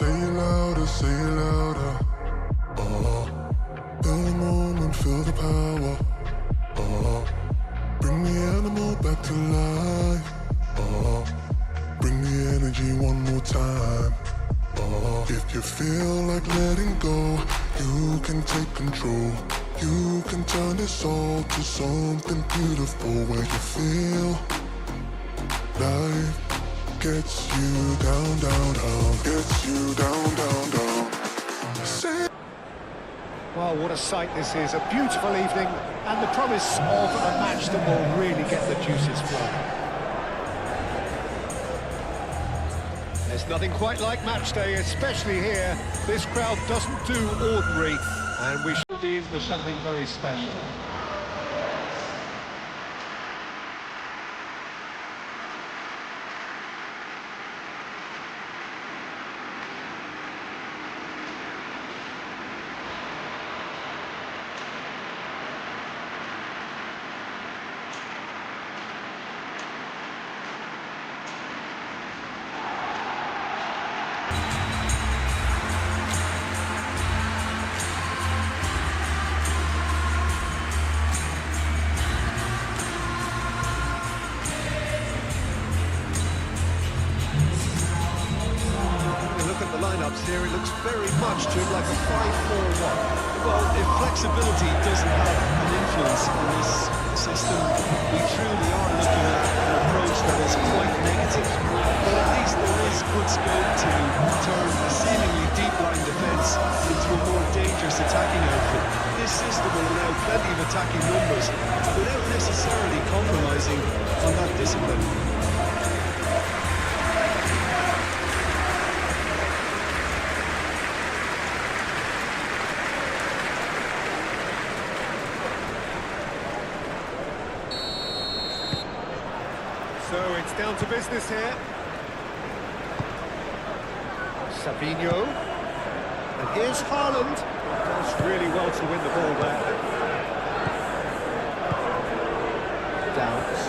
Say it louder, say it louder. Feel the moment, feel the power. Bring the animal back to life. Bring the energy one more time. If you feel like letting go, you can take control. You can turn this all to something beautiful, where you feel life gets you down, down, down, gets you down, down, down. Well, what a sight this is, a beautiful evening, and the promise of a match that will really get the juices flowing. There's nothing quite like match day, especially here. This crowd doesn't do ordinary, and we should leave with something very special. Here it looks very much to like a 5-4-1. Well, if flexibility doesn't have an influence in this system, we truly are looking at an approach that is quite negative. But at least there is good scope to turn a seemingly deep-line defence into a more dangerous attacking outfit. This system will allow plenty of attacking numbers without necessarily compromising on that discipline. So it's down to business here. Savinho. And here's Haaland. Does really well to win the ball there. Downs.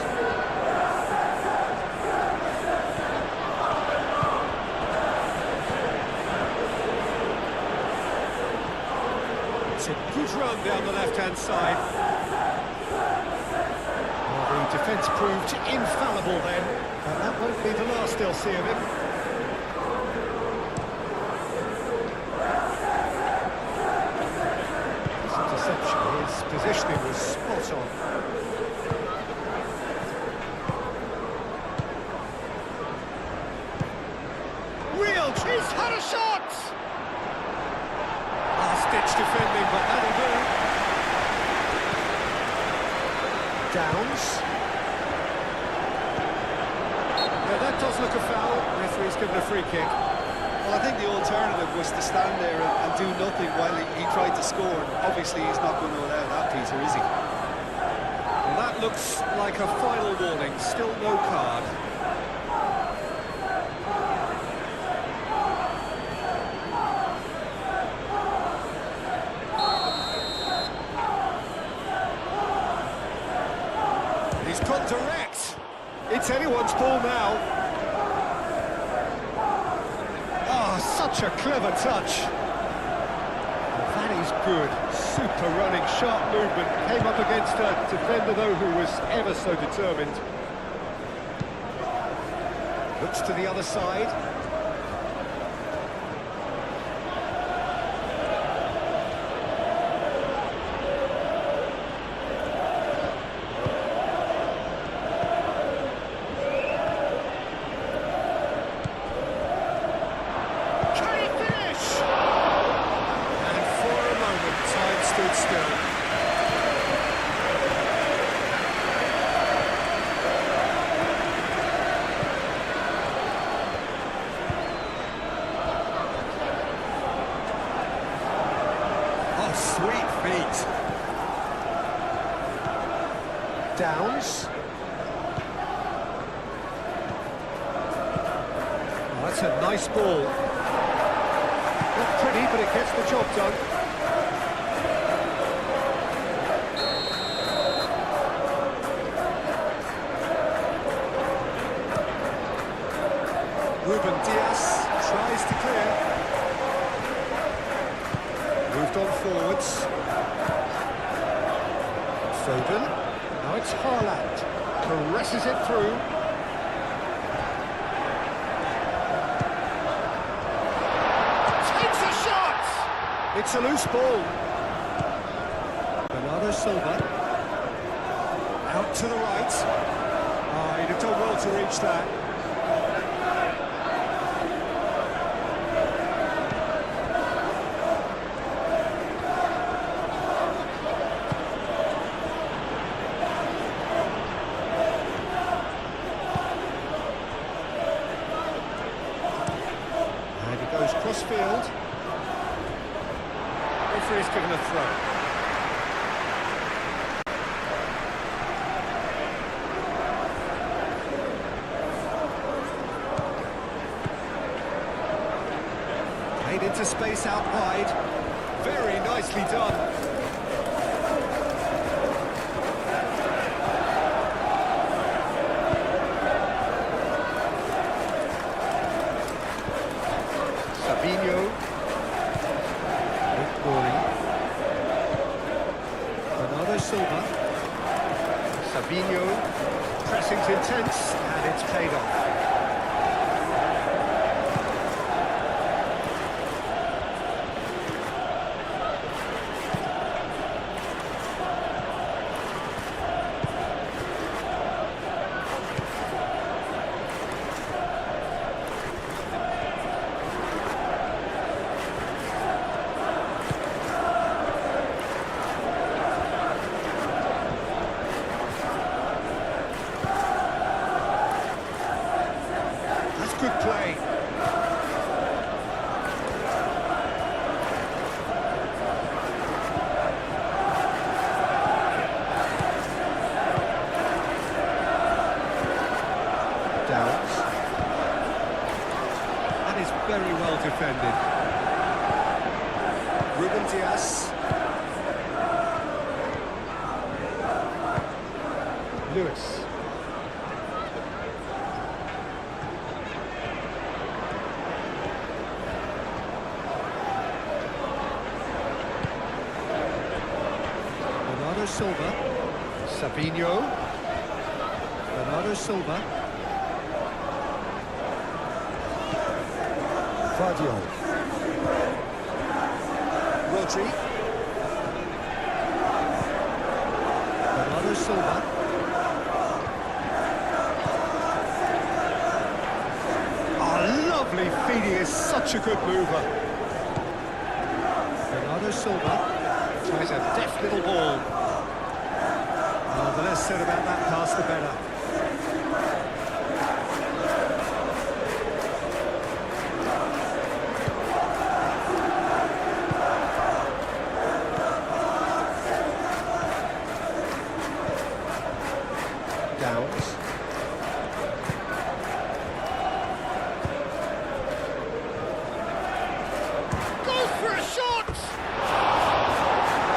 It's a good run down the left-hand side. The defence proved infallible then, and that won't be the last they'll see of him. His interception, his positioning was spot on. He's had a shot! Last-ditch defending, but that'll do. Downs. Yeah, that does look a foul. Referee's given a free kick. Well, I think the alternative was to stand there and do nothing while he tried to score. Obviously, he's not going to allow that, Peter, is he? Well, that looks like a final warning. Still no card. He's gone direct. It's anyone's ball now. Ah, such a clever touch. That is good. Super running, sharp movement. Came up against a defender, though, who was ever so determined. Looks to the other side. Sweet feet. Downs. Oh, that's a nice ball. Not pretty, but it gets the job done. Ruben Diaz tries to clear. forwards. Foden. Now it's Haaland. Caresses it through. Takes a shot! It's a loose ball. Bernardo Silva. Out to the right. Oh, he'd have done well to reach that. And he goes cross-field. Referee's given a throw. Into space out wide. Very nicely done. Fabinho. Bernardo Silva. Fabinho. Pressing's intense and it's paid off. Good play. Downs. That is very well defended. Ruben Dias. Lewis. Silva, Fabinho, Bernardo Silva, Vardio, Rodri, Bernardo Silva, oh, lovely feed, he is such a good mover. Bernardo Silva tries a deft little ball. The less said about that pass, the better. Downs. Goes for a shot!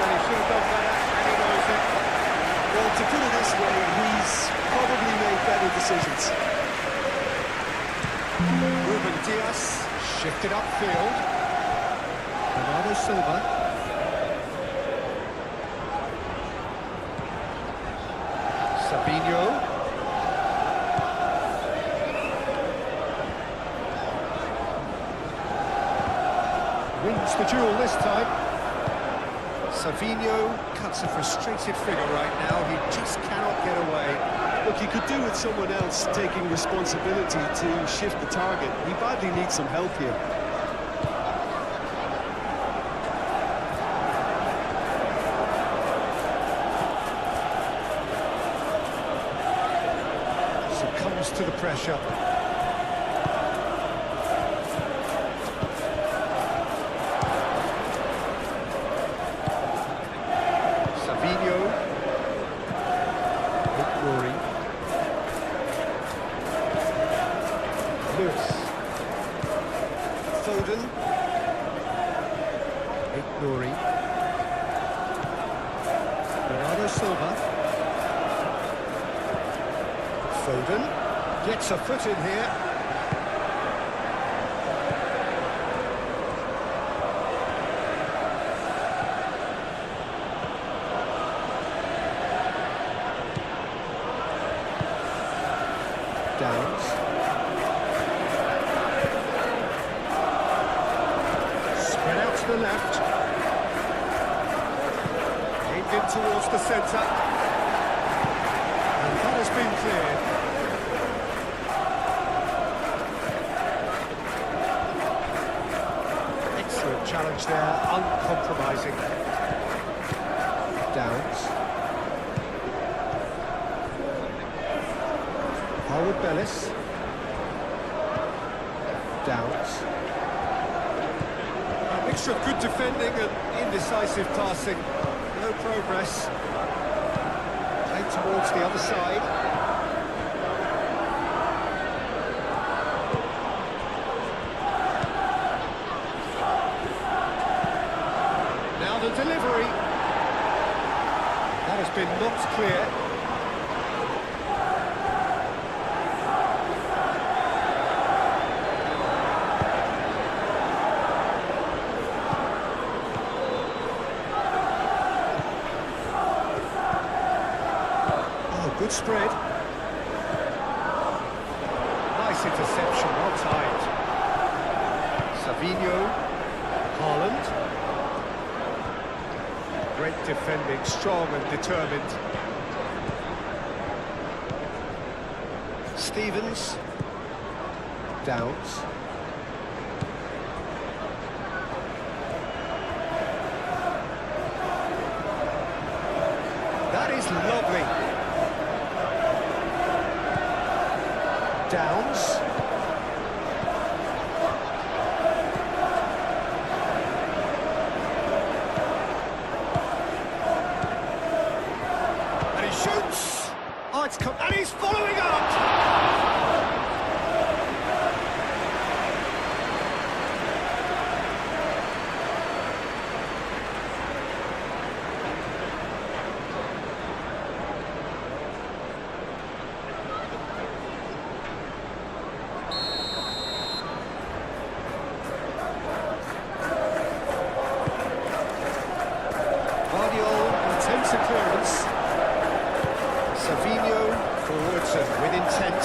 He should have done better, and he knows it. Well, to put it this way, he's probably made better decisions. Ruben Dias shifted upfield. Bernardo Silva. Fabinho. Wins the duel this time. Fabinho cuts a frustrated figure right now, he just cannot get away. Look, he could do with someone else taking responsibility to shift the target. He badly needs some help here. Succumbs to the pressure. Lewis. Foden. Ignoring. Bernardo Silva. Foden gets a foot in here. Downs. Spread out to the left. Aimed in towards the centre. And that has been cleared. Excellent challenge there, uncompromising. Downs. Howard Bellis. Downs. A mixture of good defending and indecisive passing. No progress. Played towards the other side. Now the delivery. That has been knocked clear. Good spread. Nice interception, well timed. Savinho, Haaland. Great defending, strong and determined. Stevens. Downs. That is lovely. Downs. And he shoots. Oh, it's come, and he's following up. Attempts a clearance. Savinho forwards and with intent.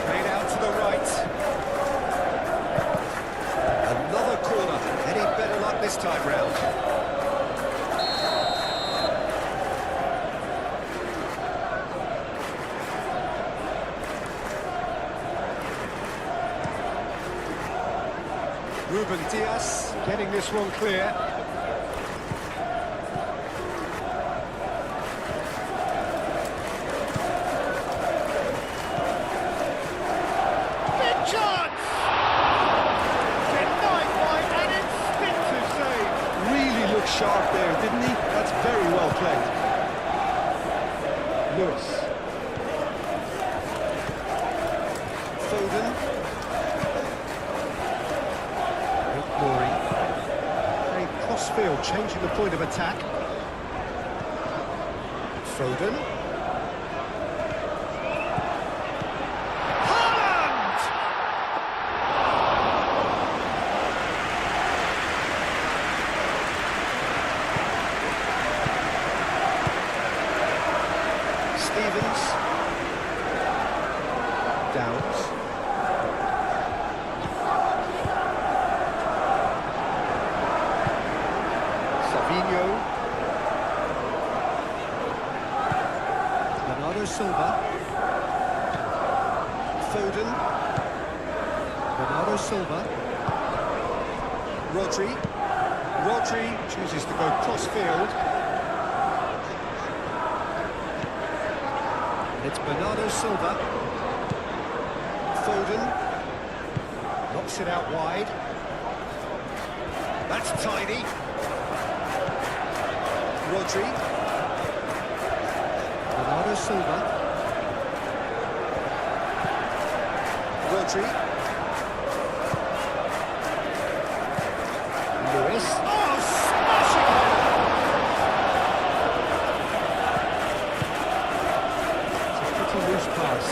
Played out to the right. Another corner. Any better luck this time round? Ruben Dias getting this one clear. Big chance! Denied by an instinctive save. Really looked sharp there, didn't he? That's very well played. Lewis. Foden. Crossfield, changing the point of attack. Foden. Haaland! Stevens. Downs. Bernardo Silva. Foden. Bernardo Silva. Rodri. Rodri chooses to go cross-field. It's Bernardo Silva. Foden. Knocks it out wide. That's tiny. Rodri. Bernardo Silva. Rodri. Lewis. Oh, smashing it! It's a pretty loose pass.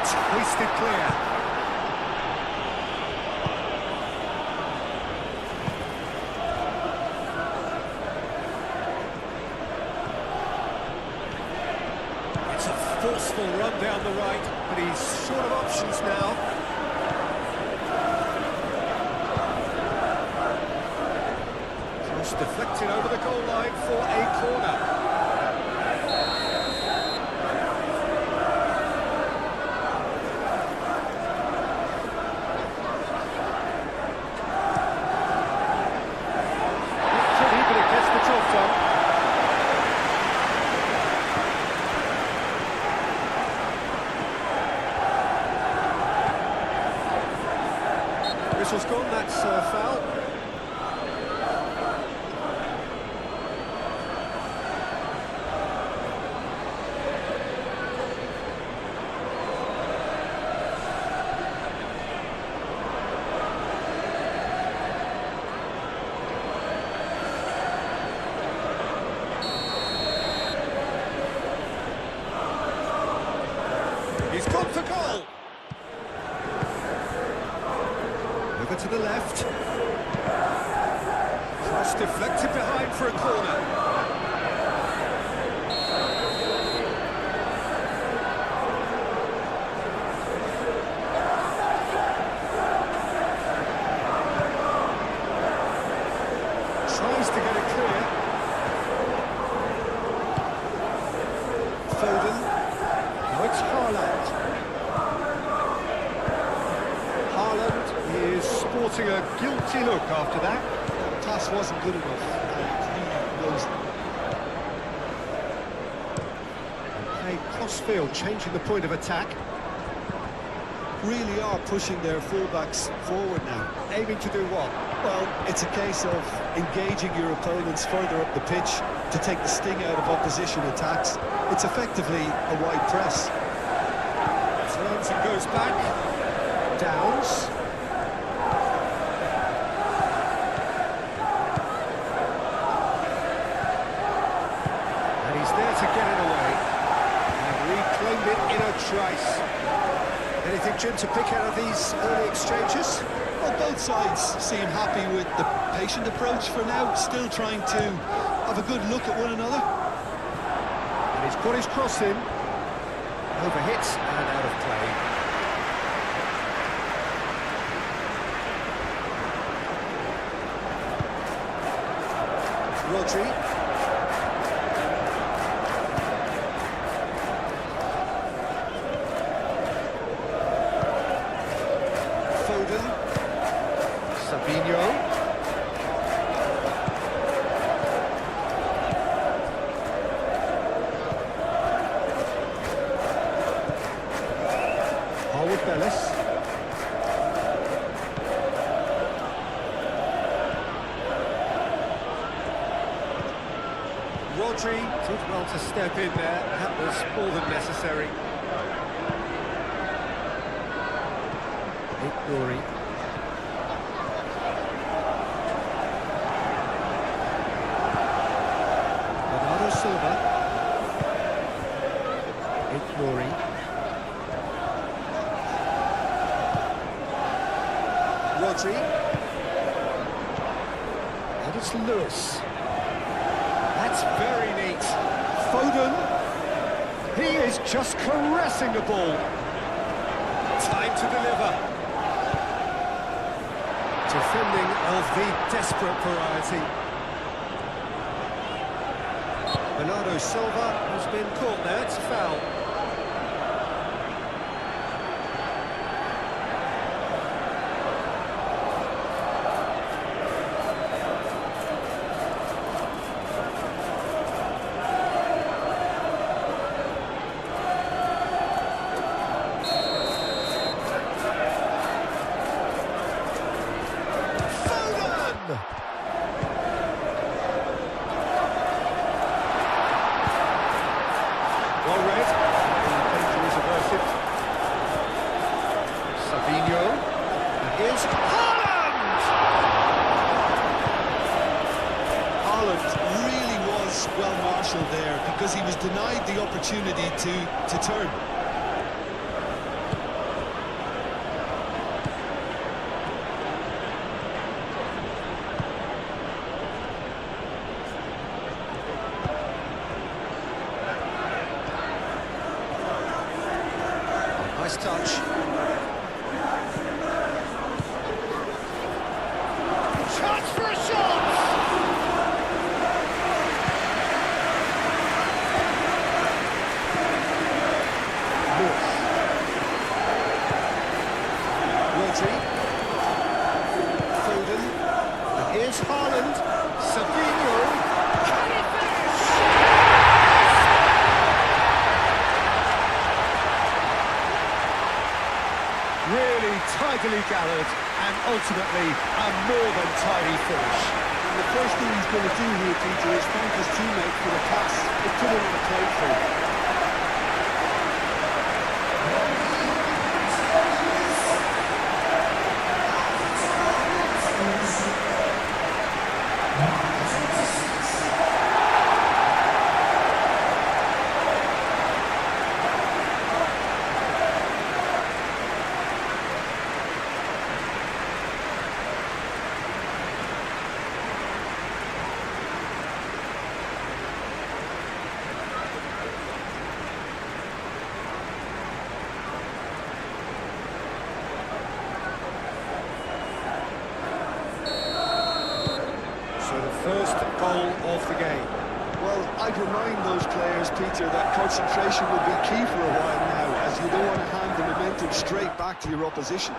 It's hoisted clear. It's a forceful run down the right, but he's short of options now. Cross deflected over the goal line for a corner. Whistle's gone, that's a foul. He's gone for goal. Over to the left. Cross deflected behind for a corner. Tries to get it clear. Foden. Now it's Haaland. Is sporting a guilty look after that. The pass wasn't good enough, and he knows it. Play cross-field, changing the point of attack. Really are pushing their fullbacks forward now. Aiming to do what? Well, it's a case of engaging your opponents further up the pitch to take the sting out of opposition attacks. It's effectively a wide press. Turns and goes back. Downs. To get it away and reclaimed it in a trice. Anything, Jim, to pick out of these early exchanges? Well, both sides seem happy with the patient approach for now, still trying to have a good look at one another. And he's got his cross in, overhit and out of play. Rodri. Rodri did well to step in there. That was more than necessary. Rory. Bernardo Silva. Rory. Rodri. And it's Lewis. That's very neat. Foden. He is just caressing the ball. Time to deliver. Defending of the desperate variety. Bernardo Silva has been caught there. It's a foul. Well read. Danger is averted. Sabinho. And here's Haaland! Haaland really was well marshalled there because he was denied the opportunity to turn. Nice touch. Chance for a shot! Rodri. Foden. And here's Haaland. Savinho. Can he finish? Really tidily gathered and ultimately a more than tidy finish. And the first thing he's going to do here, Peter, is thank his teammate for the pass. It put him on the plate for him. First goal of the game. Well, I'd remind those players, Peter, that concentration will be key for a while now, as you don't want to hand the momentum straight back to your opposition.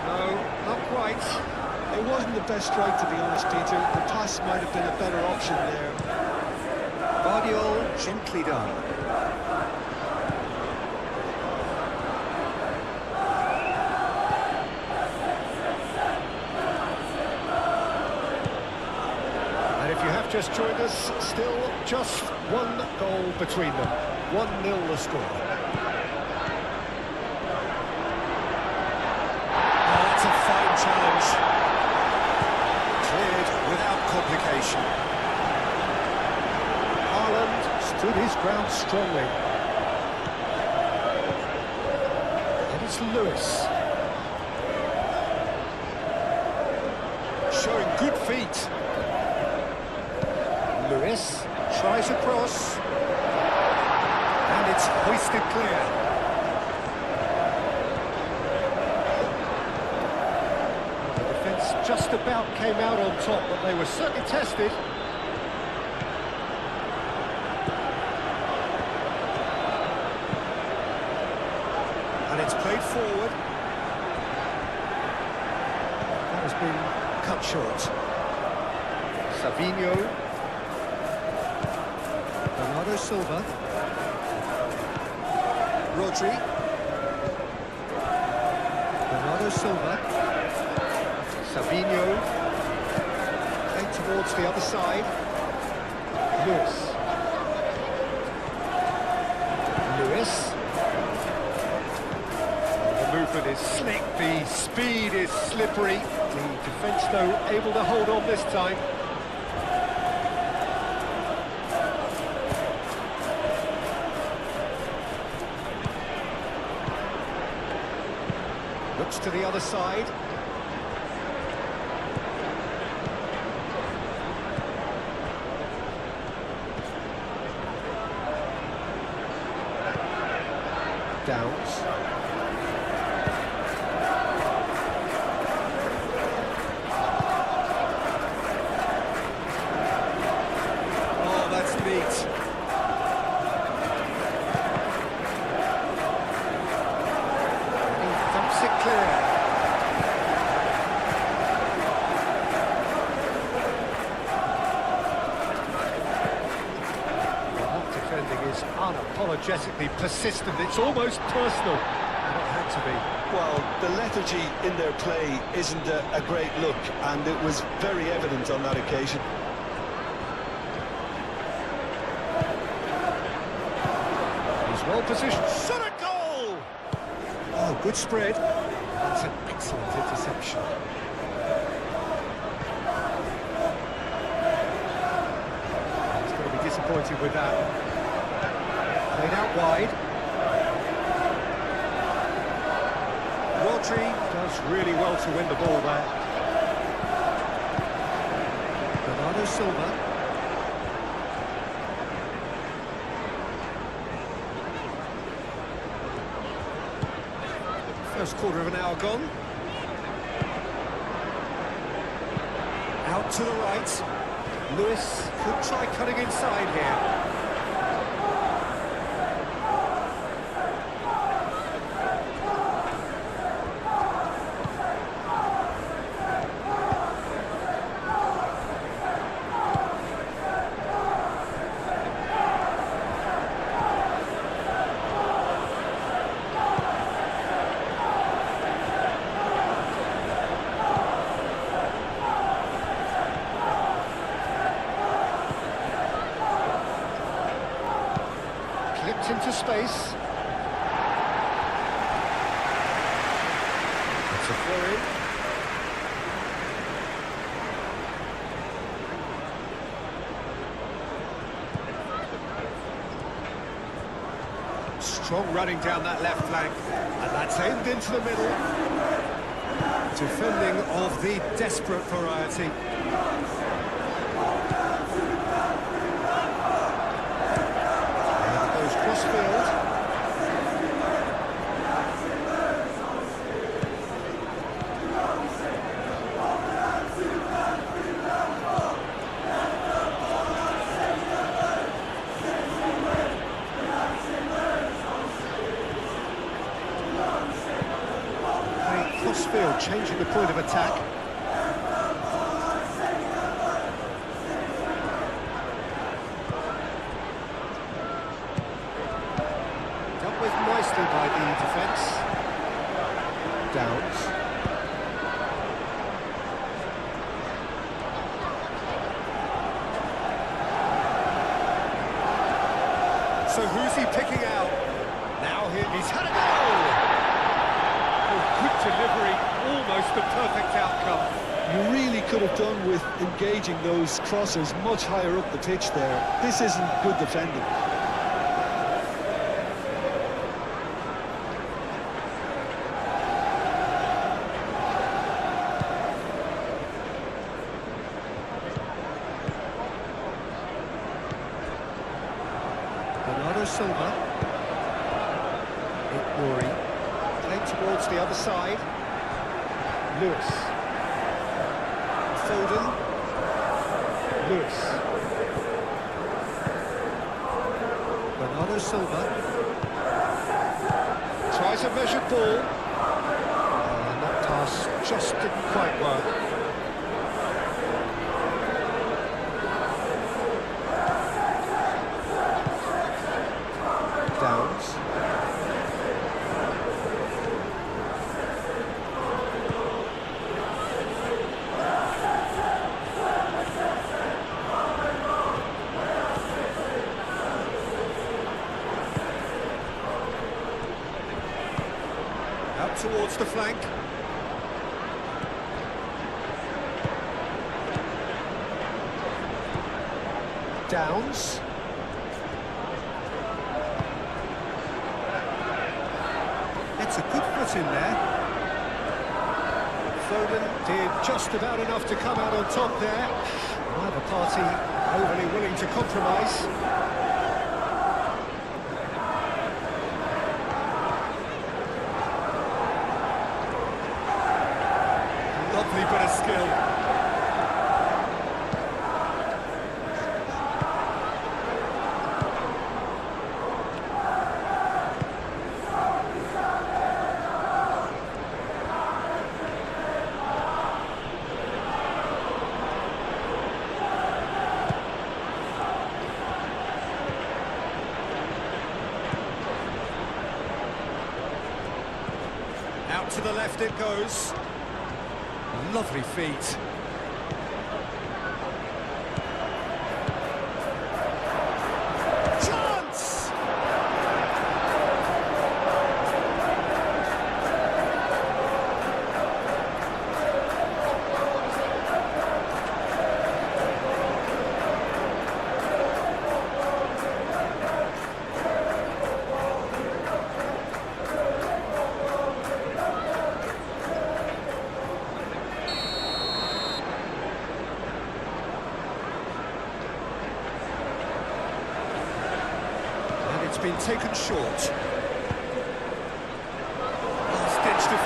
No, not quite. It wasn't the best strike, to be honest, Peter. The pass might have been a better option there. Guardiola gently done. If you have just joined us, still just one goal between them. 1-0 the score. Oh, that's a fine challenge. Cleared without complication. Haaland stood his ground strongly. And it's Lewis. Showing good feet. Lewis tries a cross, and it's hoisted clear. The defence just about came out on top, but they were certainly tested. And it's played forward. That has been cut short. Savinho. Bernardo Silva. Rodri. Bernardo Silva. Savinho. Played towards the other side. Lewis. Lewis. The movement is slick, the speed is slippery. The defence, though, able to hold on this time. Looks to the other side. Downs. Oh, that's neat. He dumps it clear. Is unapologetically persistent. It's almost personal. And it had to be. Well, the lethargy in their play isn't a great look, and it was very evident on that occasion. He's well positioned. Shot a goal! Oh, good spread. That's an excellent interception. He's going to be disappointed with that. Played out wide. Rodri does really well to win the ball there. Bernardo Silva. First quarter of an hour gone. Out to the right. Lewis could try cutting inside here. Clipped into space. It's a throw-in. Strong running down that left flank, and that's aimed into the middle. Defending of the desperate variety. Crossfield. Crossfield changing the point of attack. Nicely by the defence. Downs. So who's he picking out? Now he's had a goal! Oh, good delivery, almost the perfect outcome. You really could have done with engaging those crosses much higher up the pitch there. This isn't good defending. Silva. Rory. Played towards the other side. Lewis. Foden. Lewis. Bernardo Silva. Tries a measured ball. That pass just didn't quite work. Downs. Out towards the flank. Downs. It's a good foot in there. Foden did just about enough to come out on top there. Neither party overly willing to compromise. Lovely bit of skill. Out to the left it goes. Lovely feet. Chance! It's been taken short. Last-ditch defense.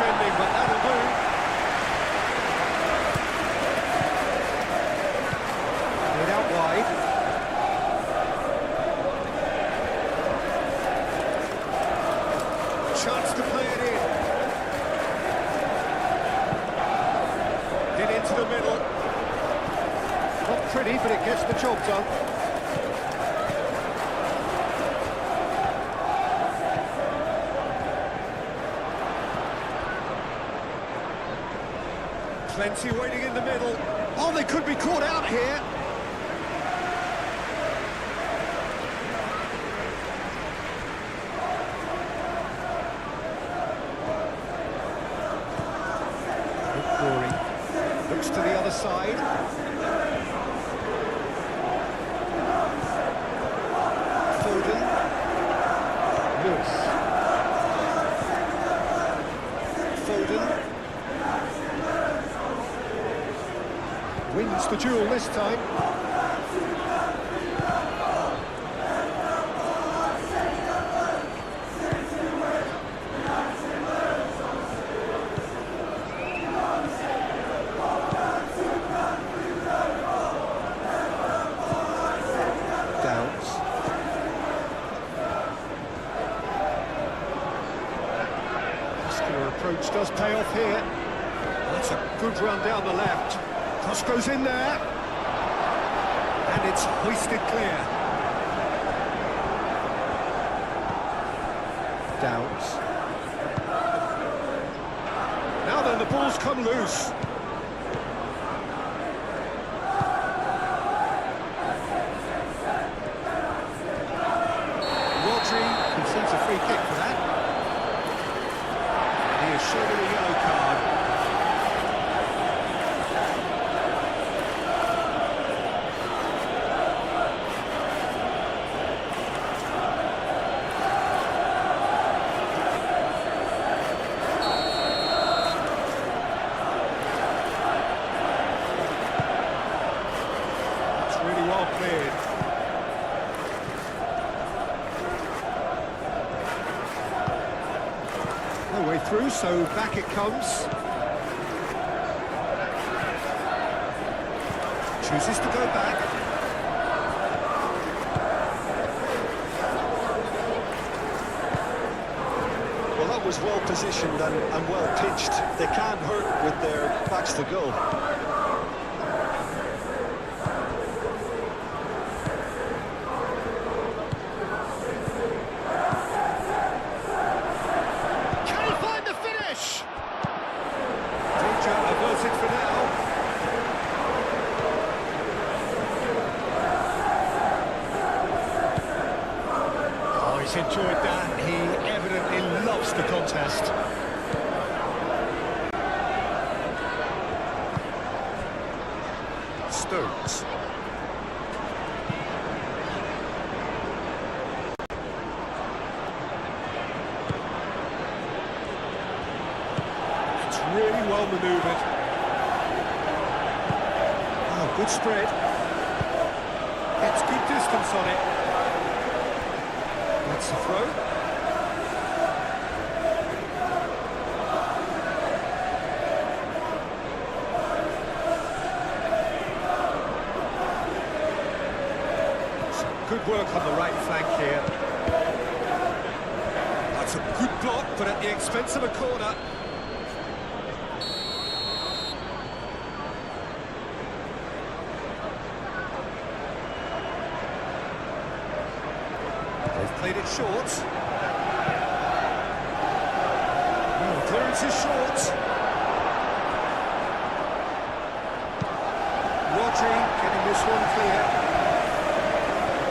pretty, but it gets the job done. Plenty waiting in the middle. Oh, they could be caught out here. Looks to the other side. Foden. Lewis. Foden. Wins the duel this time. Approach does pay off here. That's a good run down the left. Cross goes in there. And it's hoisted clear. Downs. Now then, the ball's come loose. Rodri concedes a free kick for that. Shown a yellow card. It's really well cleared. No way through, so back it comes. Chooses to go back. Well, that was well positioned and well pitched. They can't hurt with their backs to goal. He's enjoyed that. He evidently loves the contest. Stokes. It's really well manoeuvred. Oh, good spread. Gets good distance on it. That's a throw. Some good work on the right flank here. That's a good block, but at the expense of a corner. They've played it short. Oh, clearance is short. Rodri getting this one clear.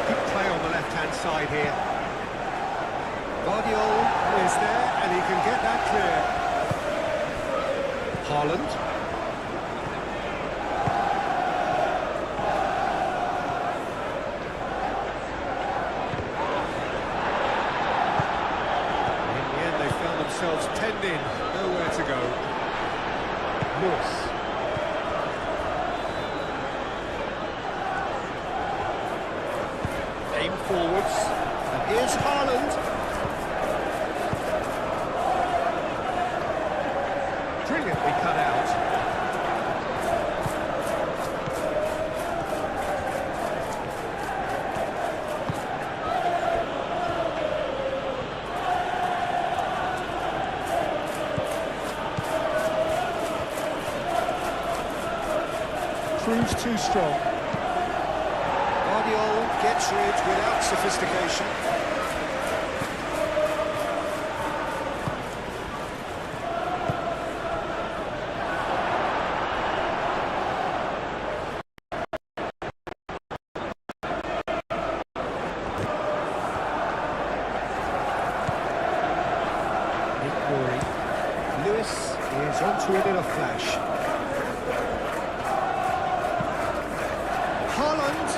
Good play on the left-hand side here. Guardiola is there, and he can get that clear. Haaland. Themselves penned in, nowhere to go. Lewis. Aim forwards, and here's Haaland. Brilliantly cut out. Proves too strong. Gets through it without sophistication. Lewis is onto it in a flash. Haaland.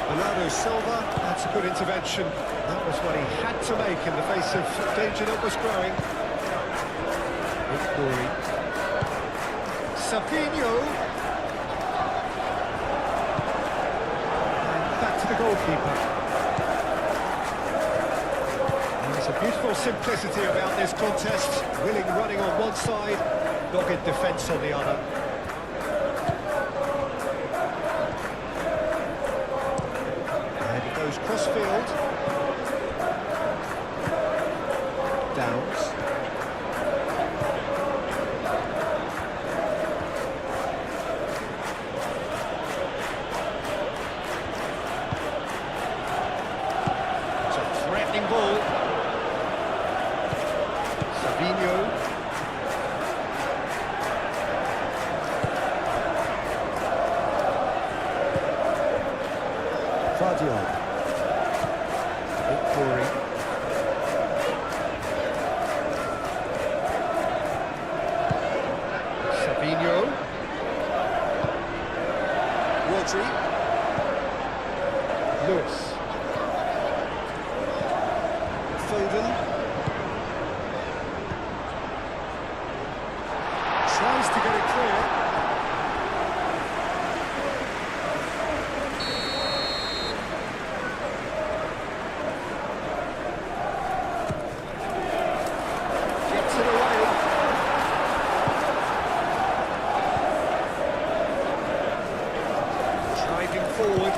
Bernardo Silva, that's a good intervention. That was what he had to make in the face of danger that was growing. Victory. Savinho. And back to the goalkeeper. And there's a beautiful simplicity about this contest. Willing running on one side, dogged defence on the other. And it goes cross-field. Downs. It's a threatening ball. Savinho. Guardiola. Victory. Savinho. Rodri. Lewis. Foden. Tries to get it clear. Gets it away. Driving forward.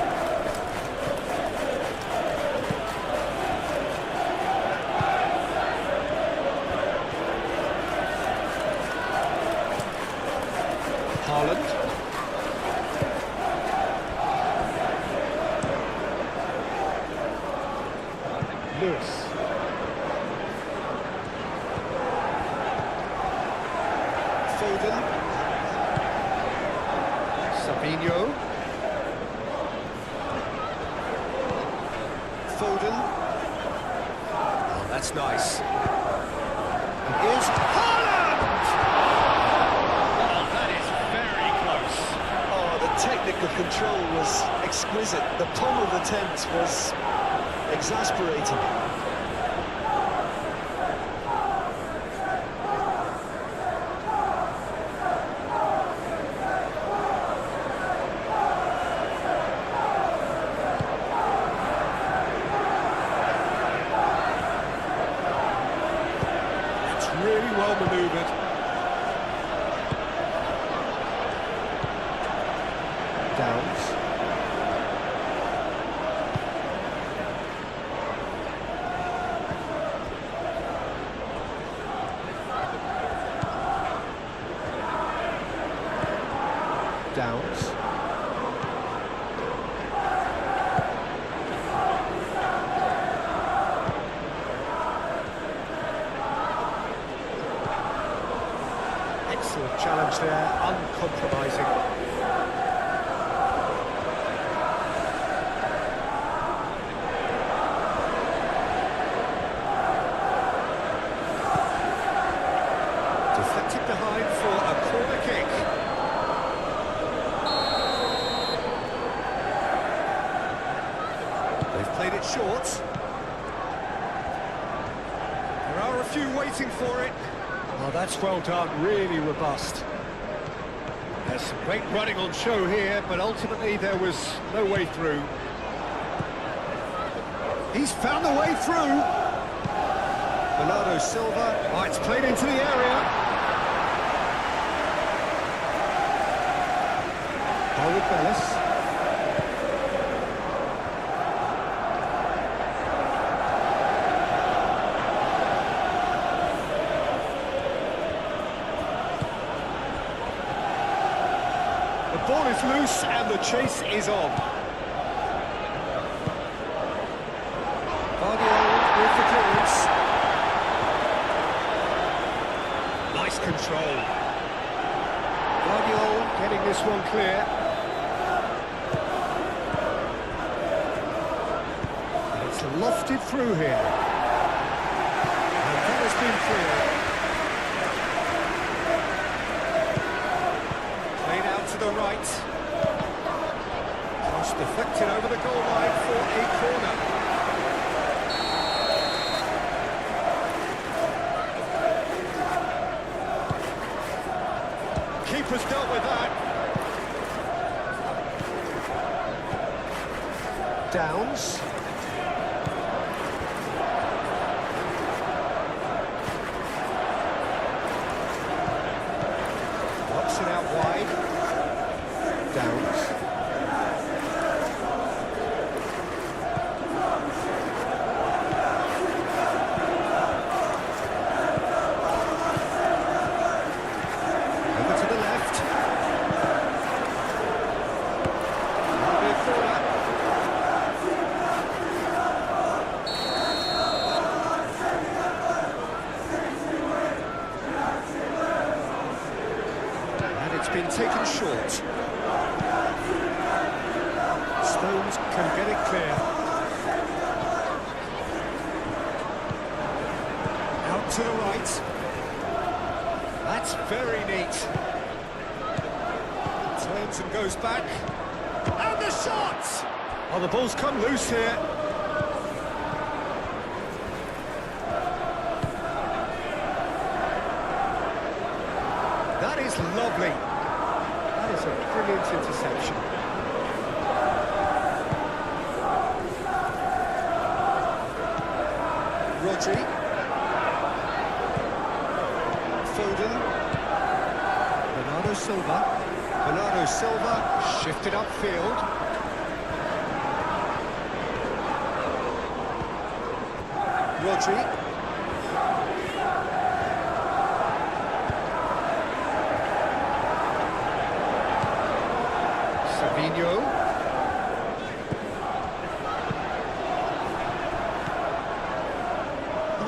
Haaland. Lewis. Foden. Savinho. Foden. Oh, that's nice. And here's Haaland! Oh, that is very close. Oh, the technical control was exquisite. The pummeled attempt was exasperating. It's really well manoeuvred. Downs. Downs. Excellent challenge there, uncompromising. Deflected behind for a corner kick. They've played it short. There are a few waiting for it. Oh, that's well done, really robust. There's some great running on show here, but ultimately there was no way through. He's found a way through. Bernardo Silva. Oh, it's played into the area. Howard Bellis. is loose and the chase is on. Guardiola with the clearance. Nice control. Guardiola getting this one clear. And it's lofted through here. And that has been clear. To the right. Cross deflected over the goal line for a corner. Keeper's dealt with that. Downs. Knocks it out wide. Downs. Over to the left. That'll be a corner. And it's been taken short. Stones can get it clear. Out to the right. That's very neat. Turns and goes back. And the shot! Oh, the ball's come loose here. That is lovely. That is a brilliant interception. Rodri. Foden. Bernardo Silva. Bernardo Silva shifted upfield. Rodri. Savinho.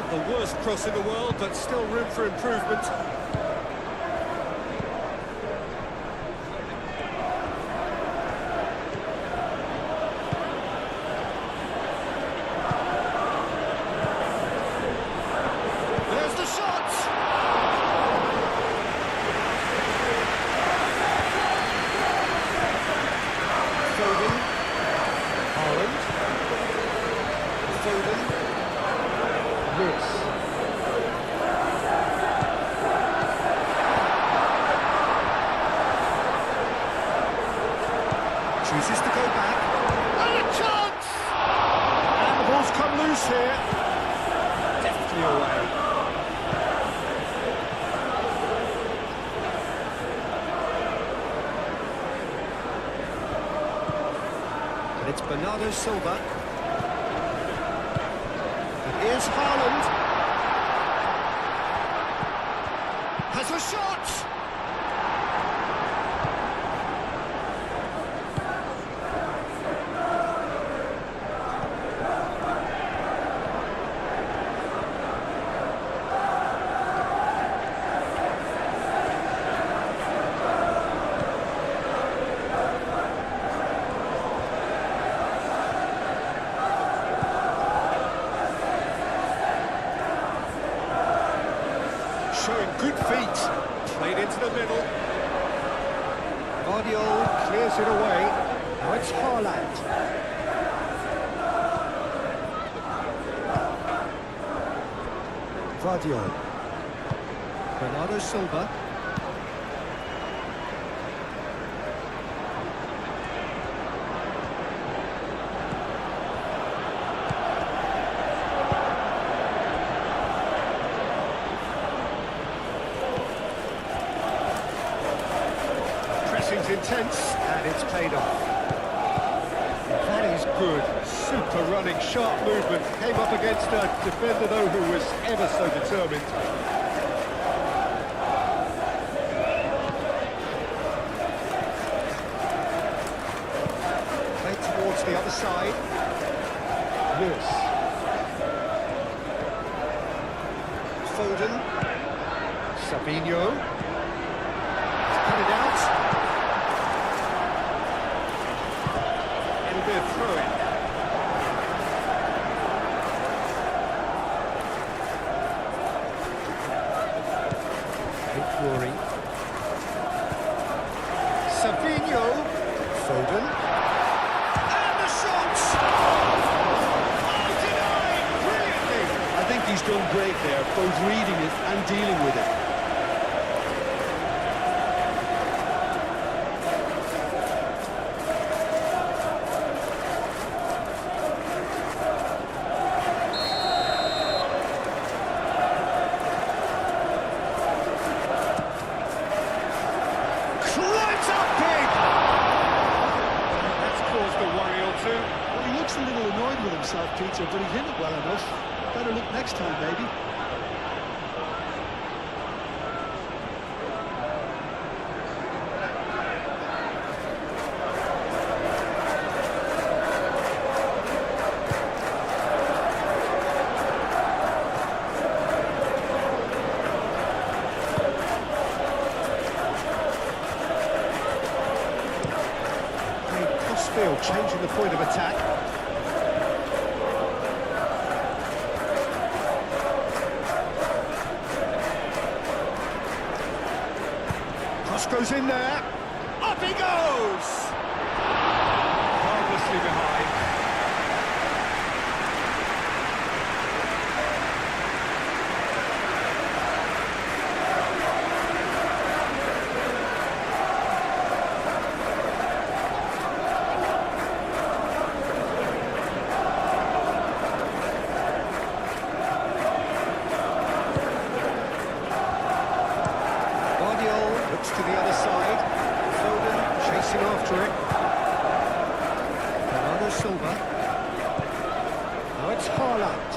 The worst cross in the world, but still room for improvement. There's the shot! Foden. Haaland. Foden. This. Chooses to go back. And a chance! And the ball's come loose here. Deftly away. And it's Bernardo Silva. Here's Haaland. Has a shot! Showing good feet, played into the middle. Guardiola clears it away. Now it's Haaland. Guardiola. Bernardo Silva. Intense, and it's paid off. That is good. Super running, sharp movement. Came up against a defender, though, who was ever so determined. side. Lewis. Foden. Savinho. Cut it out. It'll be a throw-in. Fury. Savinho. Foden. And the shots! Oh, denied brilliantly! I think he's done great there, both reading it and dealing with it. Climbs up big! That's caused a worry or two. Well, he looks a little annoyed with himself, Peter, but he hit it well enough. Better look next time, maybe. Crossfield changing the point of attack. Cross goes in there. Up he goes! Harmlessly behind. Looks to the other side. Foden chasing after it. Bernardo Silva. Now it's Haaland.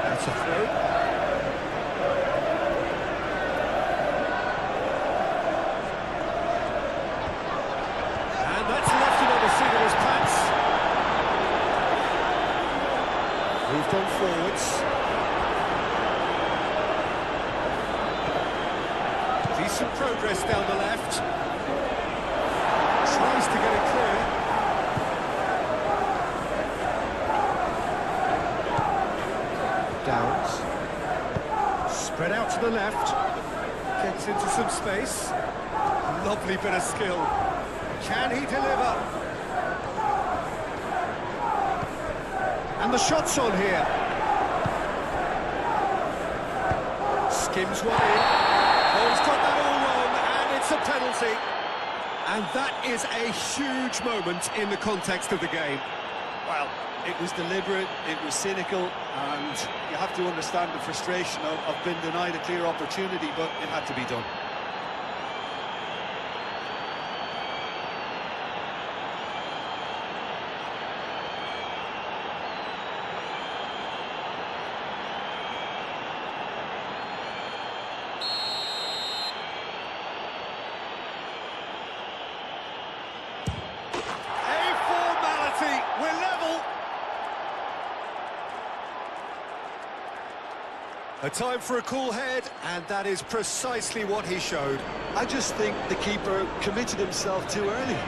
That's a throw. And that's left him on the seat of his pants. Moved on forwards. Decent progress down the left. Tries to get it clear. Downs. Spread out to the left. Gets into some space. Lovely bit of skill. Can he deliver? And the shot's on here. Skims one in. Oh, he's got that all wrong, and it's a penalty. And that is a huge moment in the context of the game. Well, it was deliberate, it was cynical, and you have to understand the frustration of being denied a clear opportunity, but it had to be done. We're level. A time for a cool head, and that is precisely what he showed. I just think the keeper committed himself too early.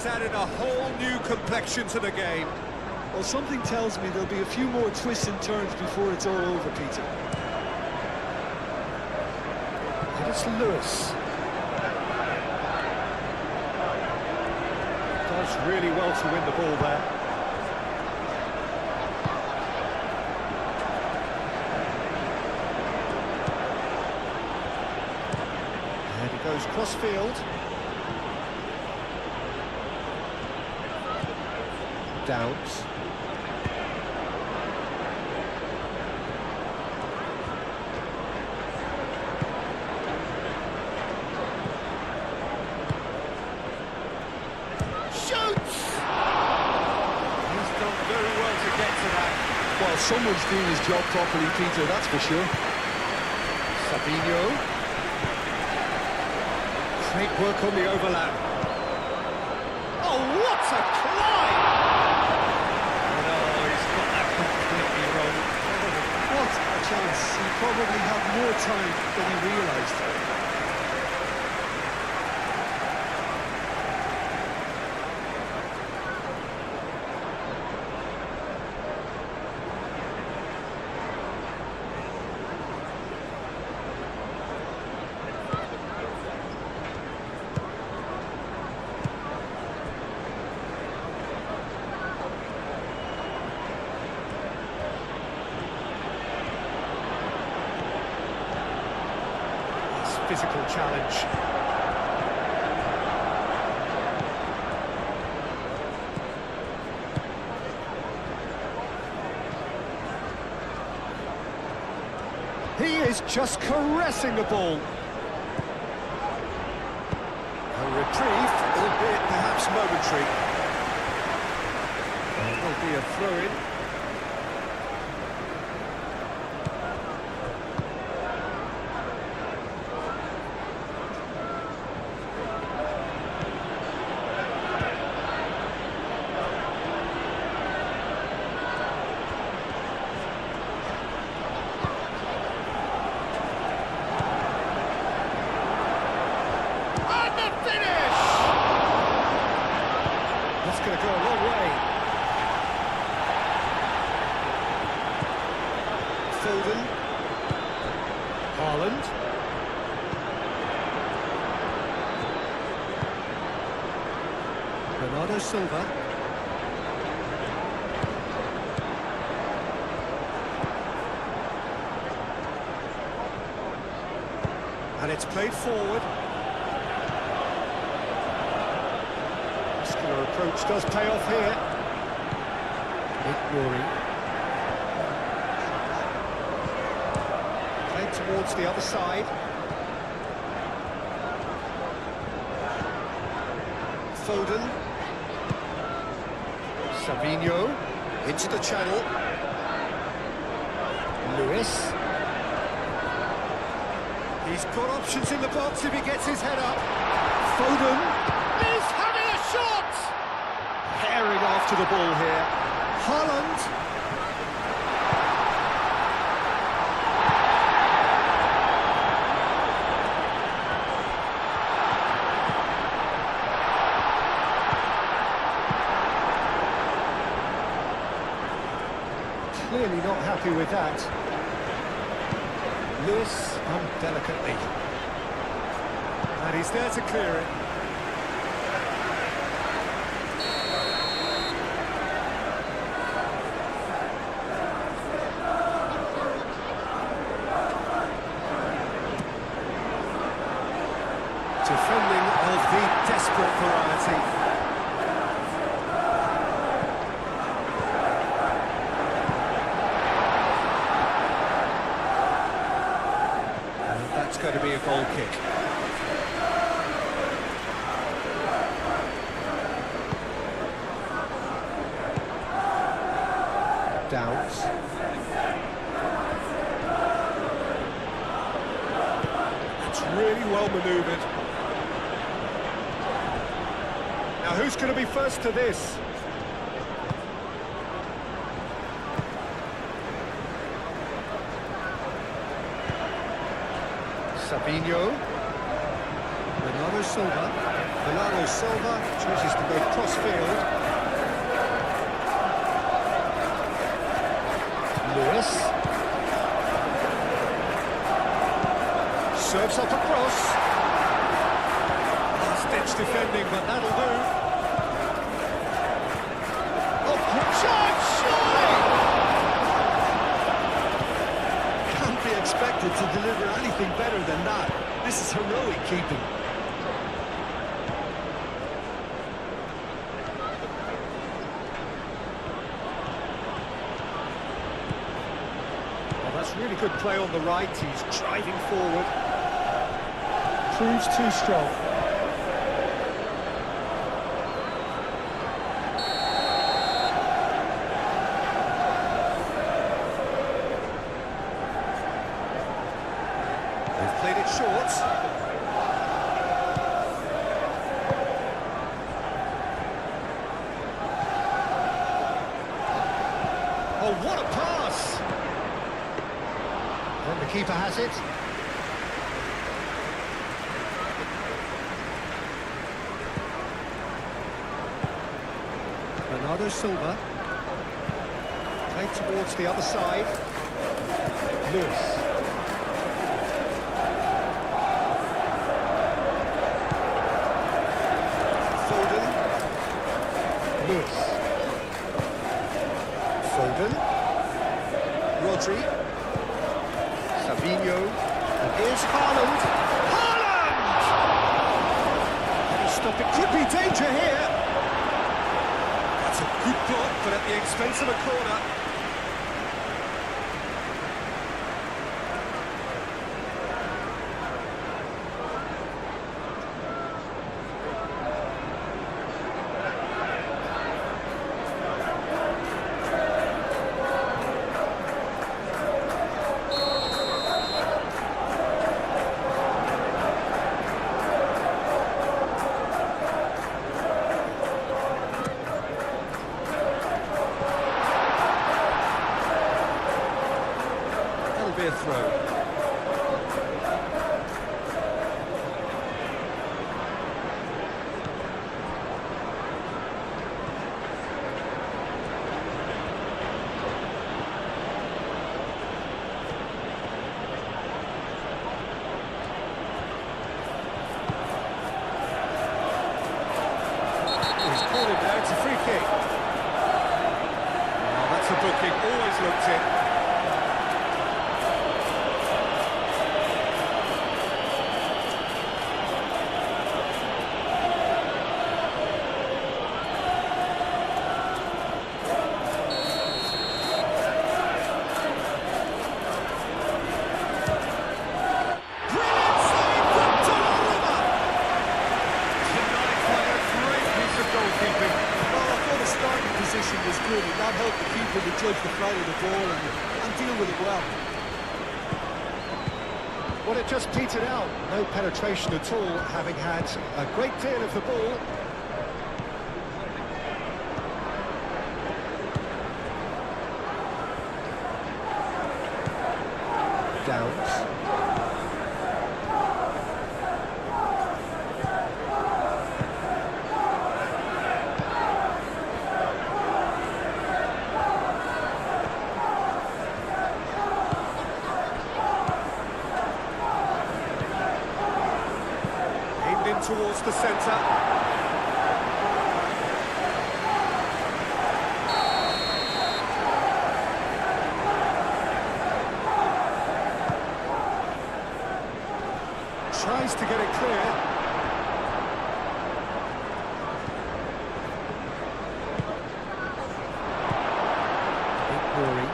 has added a whole new complexion to the game. Well, something tells me there'll be a few more twists and turns before it's all over, Peter. And it's Lewis. Does really well to win the ball there. And he goes cross-field. Downs. Well, someone's doing his job properly, Peter, that's for sure. Sabinho. Great work on the overlap. Oh, what a climb! No, he's got that completely wrong. What a chance. He probably had more time than he realised. Physical challenge. He is just caressing the ball. A reprieve, albeit perhaps momentary. There'll be a throw-in. Going to go a long way. Foden. Haaland. Bernardo Silva. And it's played forward. Muscular approach does pay off here. Ignoring. Played towards the other side. Foden. Sabinho. Into the channel. Lewis. He's got options in the box if he gets his head up. Foden is having a shot! Herring after the ball here. Haaland. Clearly not happy with that. Lewis delicately. And he's there to clear it. Defending of the desperate variety. It's going to be a goal kick. Downs. It's really well manoeuvred. Now who's going to be first to this? Sabinho. Bernardo Silva. Bernardo Silva chooses to go cross-field. Lewis. Serves up across. Last-ditch defending, but that'll do. Oh, good chance, surely! Can't be expected to deliver anything better than that. This is heroic keeping. Well, that's really good play on the right. He's driving forward. Proves too strong. They've played it short. Oh, what a pass! And the keeper has it. Bernardo Silva. Played towards the other side. Lewis. Lewis. Foden. Rodri. Savinho. And here's Haaland. Haaland! Can he stop it? Could be danger here. That's a good block, but at the expense of a corner. Be a throw. He's cornered there, it's a free kick. Oh, that's a booking, always looked in. Was good, and that helped the keeper to judge the flight of the ball and deal with it well. Well, it just petered out. No penetration at all, having had a great deal of the ball. Downs. Towards the centre. Tries to get it clear. Rory.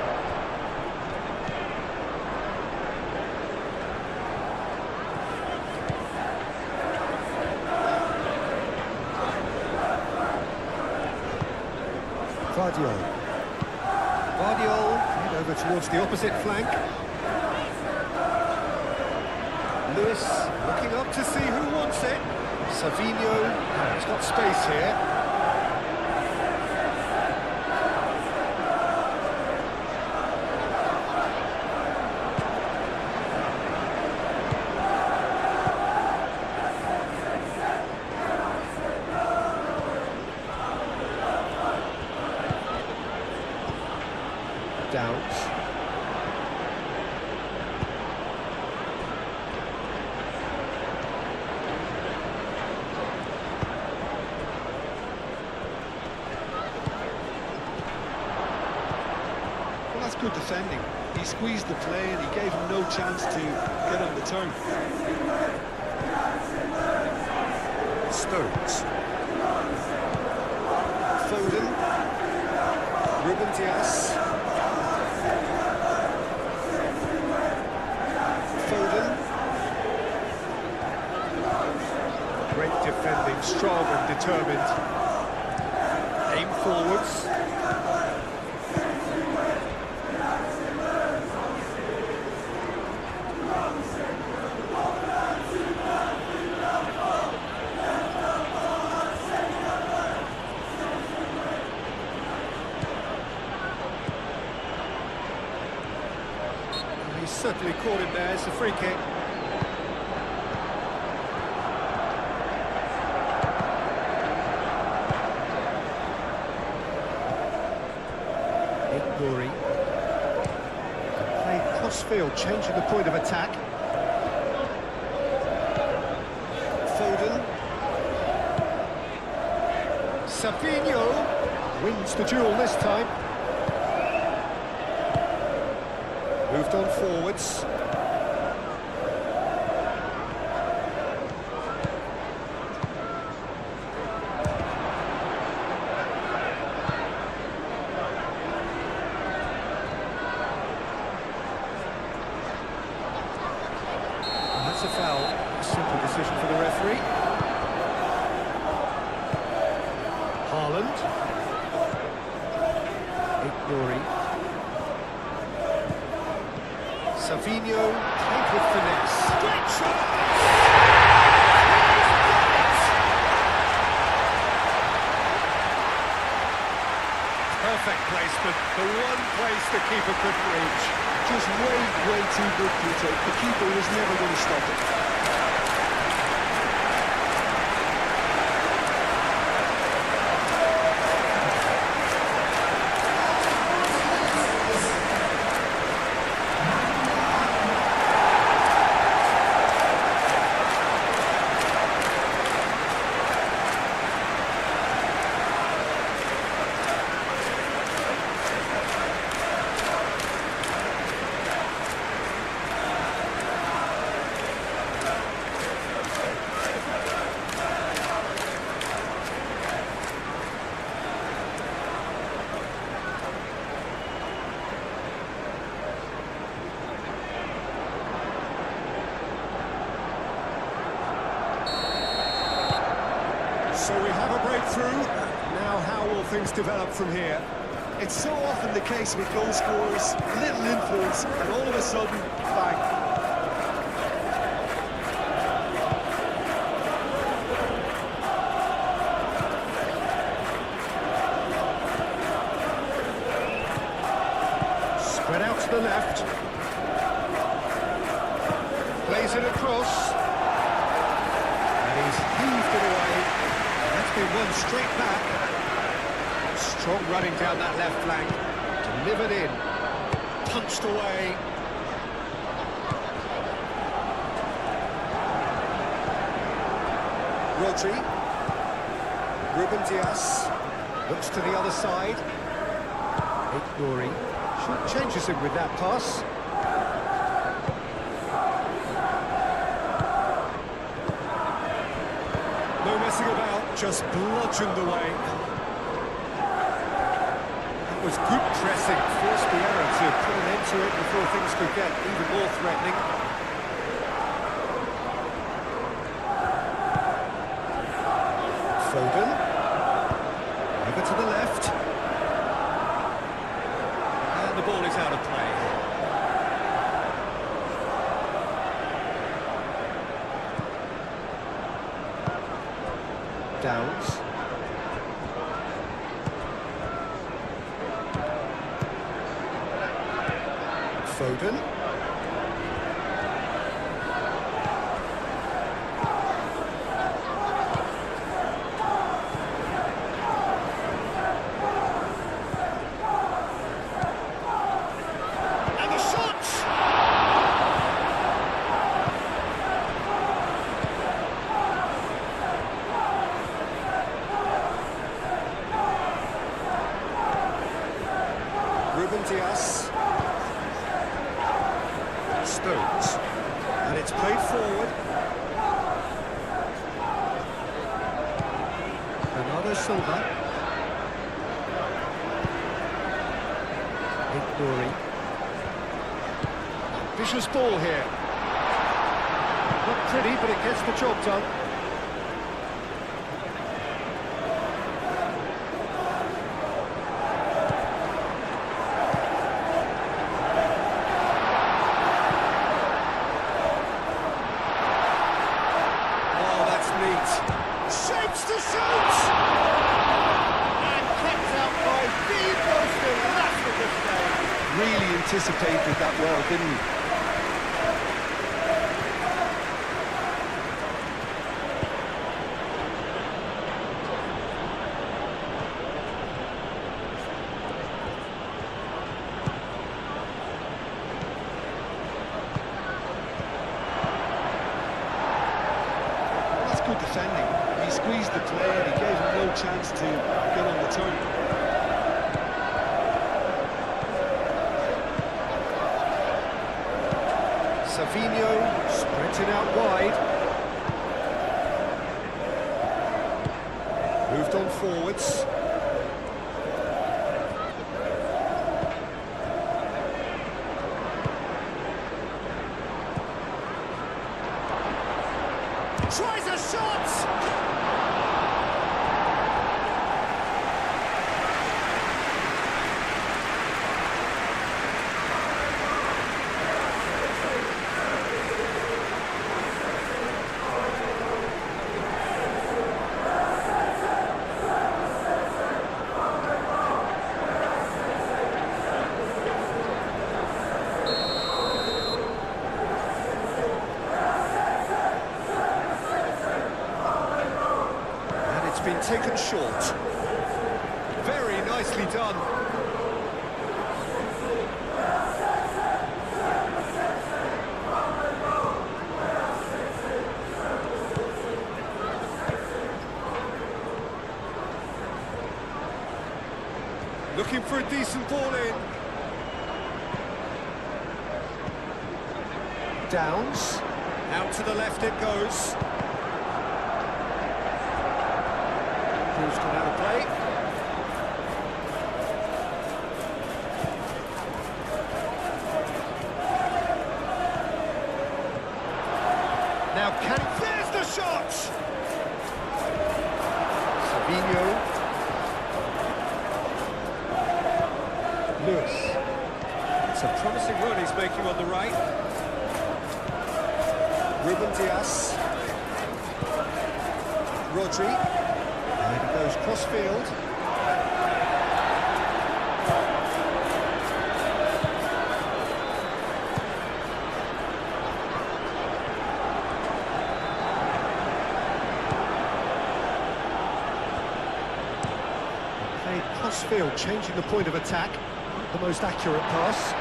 Guardiol, over towards the opposite flank. Lewis looking up to see who wants it. Savinho, he's got space here. Downs. Well, that's good defending. He squeezed the play and he gave him no chance to get on the turn. Stones. Foden. Ruben Dias. Foden. Great defending, strong and determined. Aim forwards. He's certainly caught him there. It's a free kick. Ignory. Played cross-field, changing the point of attack. Foden. Savinho wins the duel this time. Moved on forwards. And that's a foul. A simple decision for the referee. Haaland. Ignory. Savinho, played with finesse. Great shot! Perfect placement, the one place the keeper couldn't reach. Just way too good, Peter. The keeper was never going to stop it. So we have a breakthrough. Now how will things develop from here? It's so often the case with goal scorers, little influence, and all of a sudden, bang. Spread out to the left. Plays it across. And he's heaved it away. That's been won straight back. Strong running down that left flank. Delivered in. Punched away. Rodri. Ruben Dias. Looks to the other side. Ignory. Changes him with that pass. No messing about, just bludgeoned away. That was good pressing, forced the error to put an end to it before things could get even more threatening. Foden. Over to the left. And the ball is out of play. Downs. Foden. Ruben Dias. Stones. And it's played forward. Bernardo Silva. Ignoring. Vicious ball here. Not pretty, but it gets the job done. Oh, that's neat. Shapes to shoot! And kept out by the poster. That's the mistake. Really anticipated that well, didn't he? Good defending. He squeezed the play and he gave him no chance to get on the turn. Savinho sprinting out wide. Moved on forwards. Tries a shot! Been taken short. Very nicely done. Looking for a decent ball in. Downs. Out to the left it goes. Ball's gone out of play. Now there's the shot! Savinho. Lewis. It's a promising run he's making on the right. Ruben Dias. Rodri. And he goes cross-field. Played cross-field, changing the point of attack. Not the most accurate pass.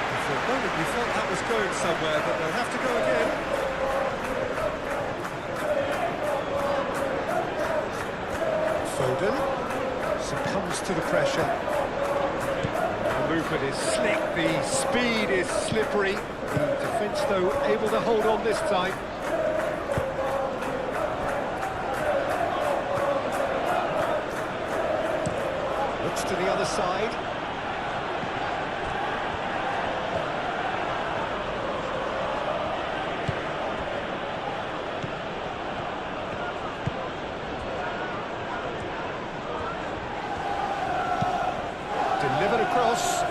And for a moment you thought that was going somewhere, but they'll have to go again. Foden succumbs to the pressure. The movement is slick, the speed is slippery. The defence, though, able to hold on this time. Looks to the other side. Delivered across.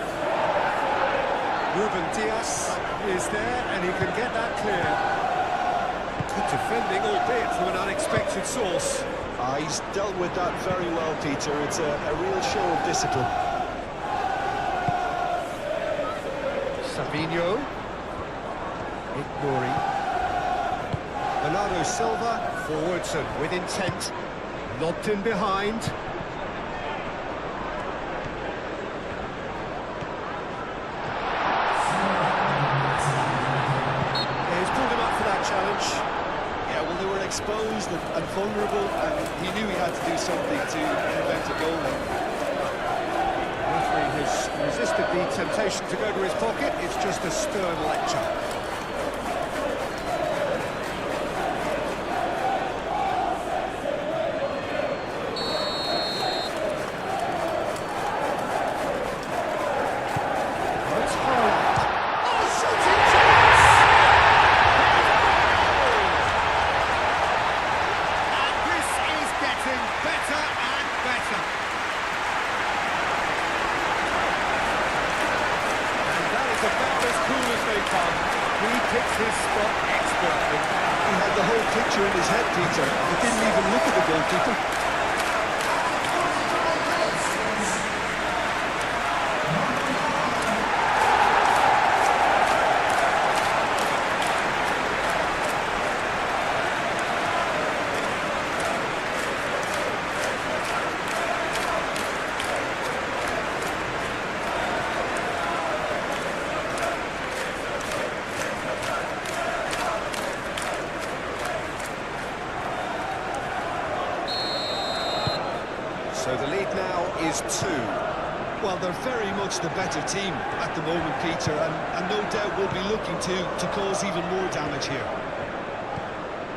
Ruben Dias is there, and he can get that clear. Good defending, albeit from an unexpected source. He's dealt with that very well, Peter. It's a real show of discipline. Savinho. Ignoring. Bernardo Silva, forwards and with intent. Lobbed in behind. Challenge. Yeah, well, they were exposed and vulnerable, and he knew he had to do something to prevent a goal. Referee has temptation to go to his pocket, it's just a stern lecture. He picks his spot expertly. He had the whole picture in his head, Peter. He didn't even look at the goalkeeper. So the lead now is 2. Well, they're very much the better team at the moment, Peter, and no doubt will be looking to cause even more damage here.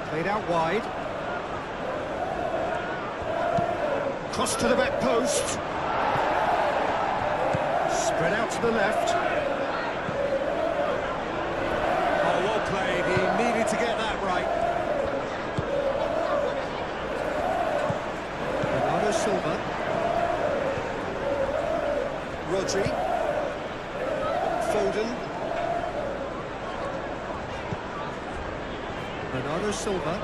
Played out wide. Cross to the back post. Spread out to the left. Oh, well played. He needed to get that right. Silva, Rodri, Foden, Bernardo Silva,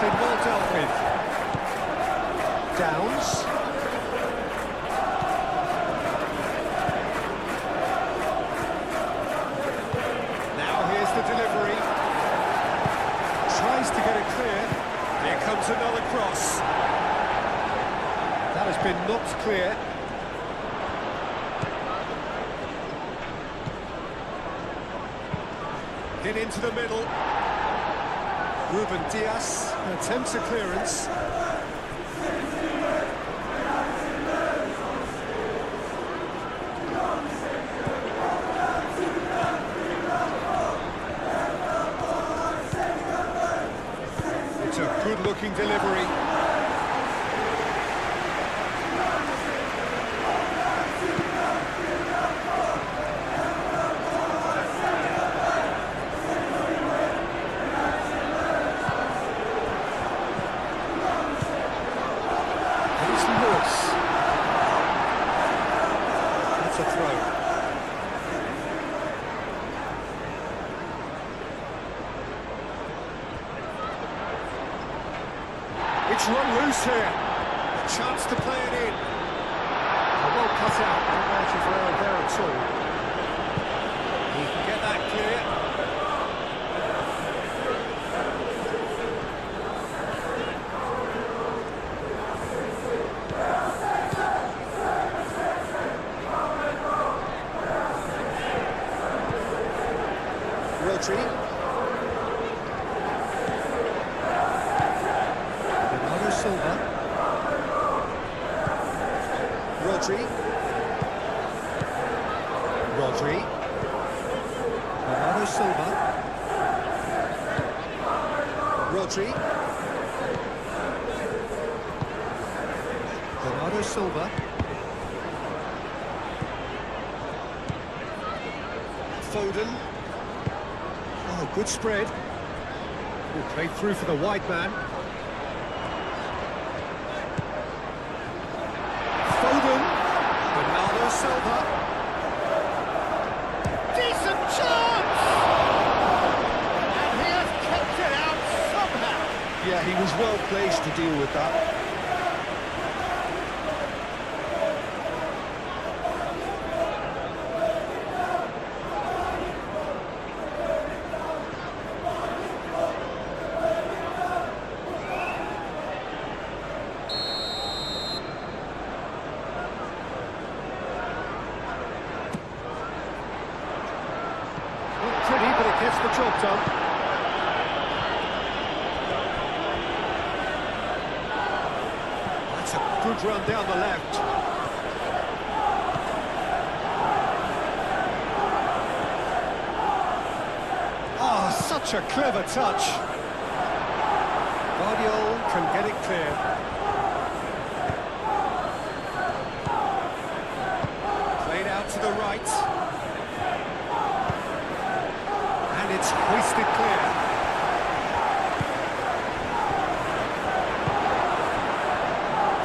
well dealt with. Downs. Now here's the delivery. Tries to get it clear. Here comes another cross. That has been knocked clear. Hit into the middle. Ruben Dias attempts a clearance. It's a good-looking delivery. That's a throw. It's run loose here. A chance to play it in. Well cut out. No margin for error there at all. He can get that clear. Rodri. Bernardo Silva. Rodri. Rodri. Bernardo Silva. Rodri. Bernardo Silva. Foden. Oh, good spread. Good played through for the wide man. Foden. Bernardo Silva. Decent chance! And he has kept it out somehow. Yeah, he was well placed to deal with that. Good run down the left. Oh, such a clever touch. Guardiola can get it clear. Played out to the right. And it's hoisted clear.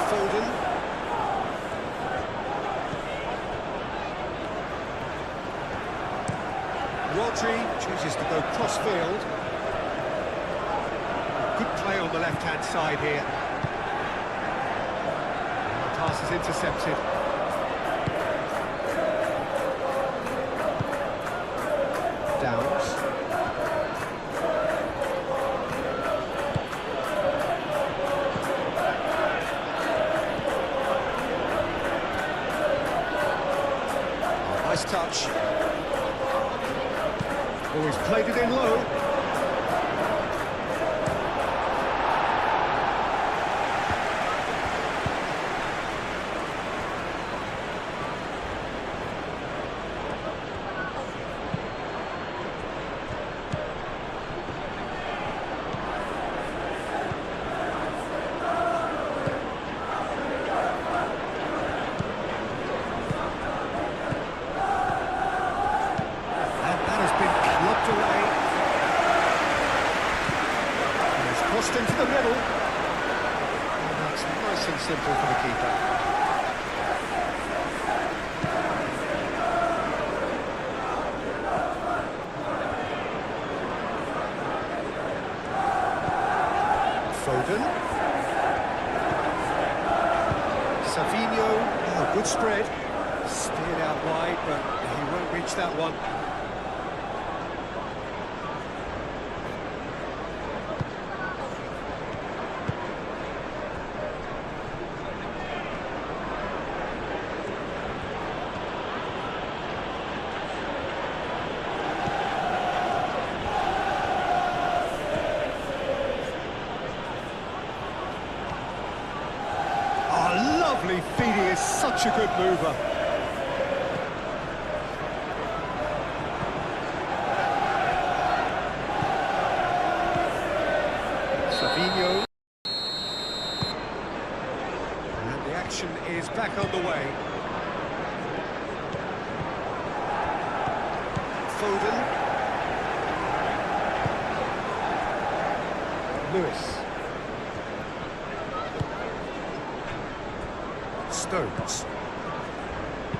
Foden. Rodri chooses to go cross-field. Good play on the left-hand side here. The pass is intercepted. Downs. Oh, nice touch. Oh, he's played it in low. Into the middle. And that's nice and simple for the keeper. Foden. Savinho. Oh, good spread. Steered out wide, but he won't reach that one. Lovely feet, he is such a good mover. Savinho. And the action is back on the way. Foden. Lewis. Stones.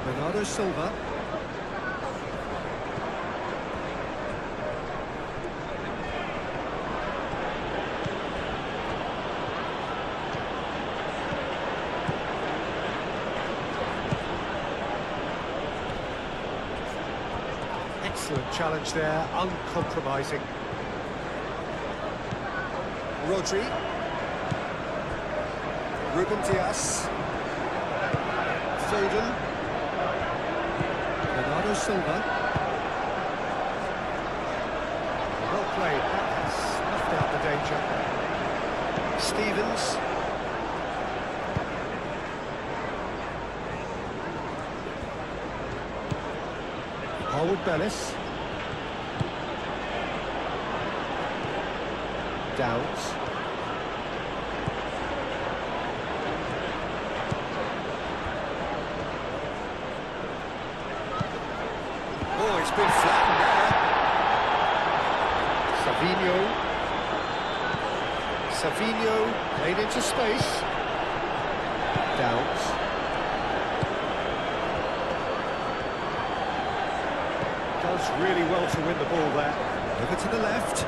Bernardo Silva. Excellent challenge there, uncompromising. Rodri. Ruben Dias. Foden. Bernardo Silva. Well played, that snuffed out the danger. Stevens. Harwood Bellis. Downs. Oh, it's been flattened there. Savinho played into space. Downs. Does really well to win the ball there. Over to the left.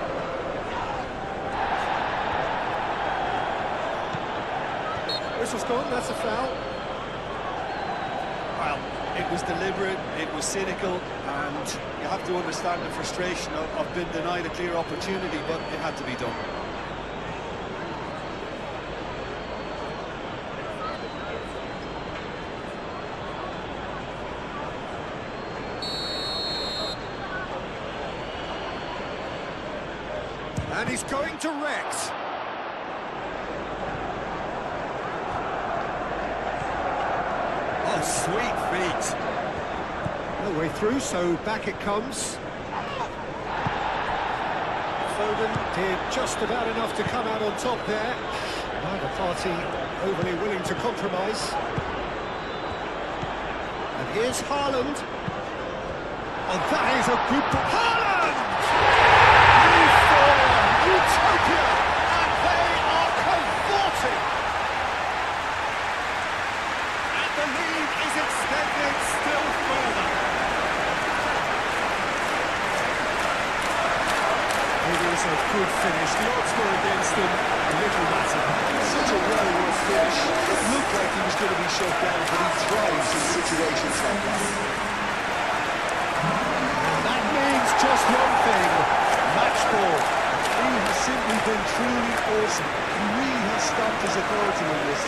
Whistle's gone, that's a foul. Well, it was deliberate, it was cynical, and you have to understand the frustration of being denied a clear opportunity, but it had to be done. And he's going to Rex. Oh, sweet feet. No way through, so back it comes. Foden did just about enough to come out on top there. Neither party overly willing to compromise. And here's Haaland. And that is a good... Haaland! Utopia! And they are cavorting! And the lead is extended still further. It is a good finish. Lots were against him. A little matter. Such a well-worked finish. It looked like he was going to be shut down, but he thrives in situations like that. And that means just one thing. Match ball. He has simply been truly awesome. He really has stopped his authority on this.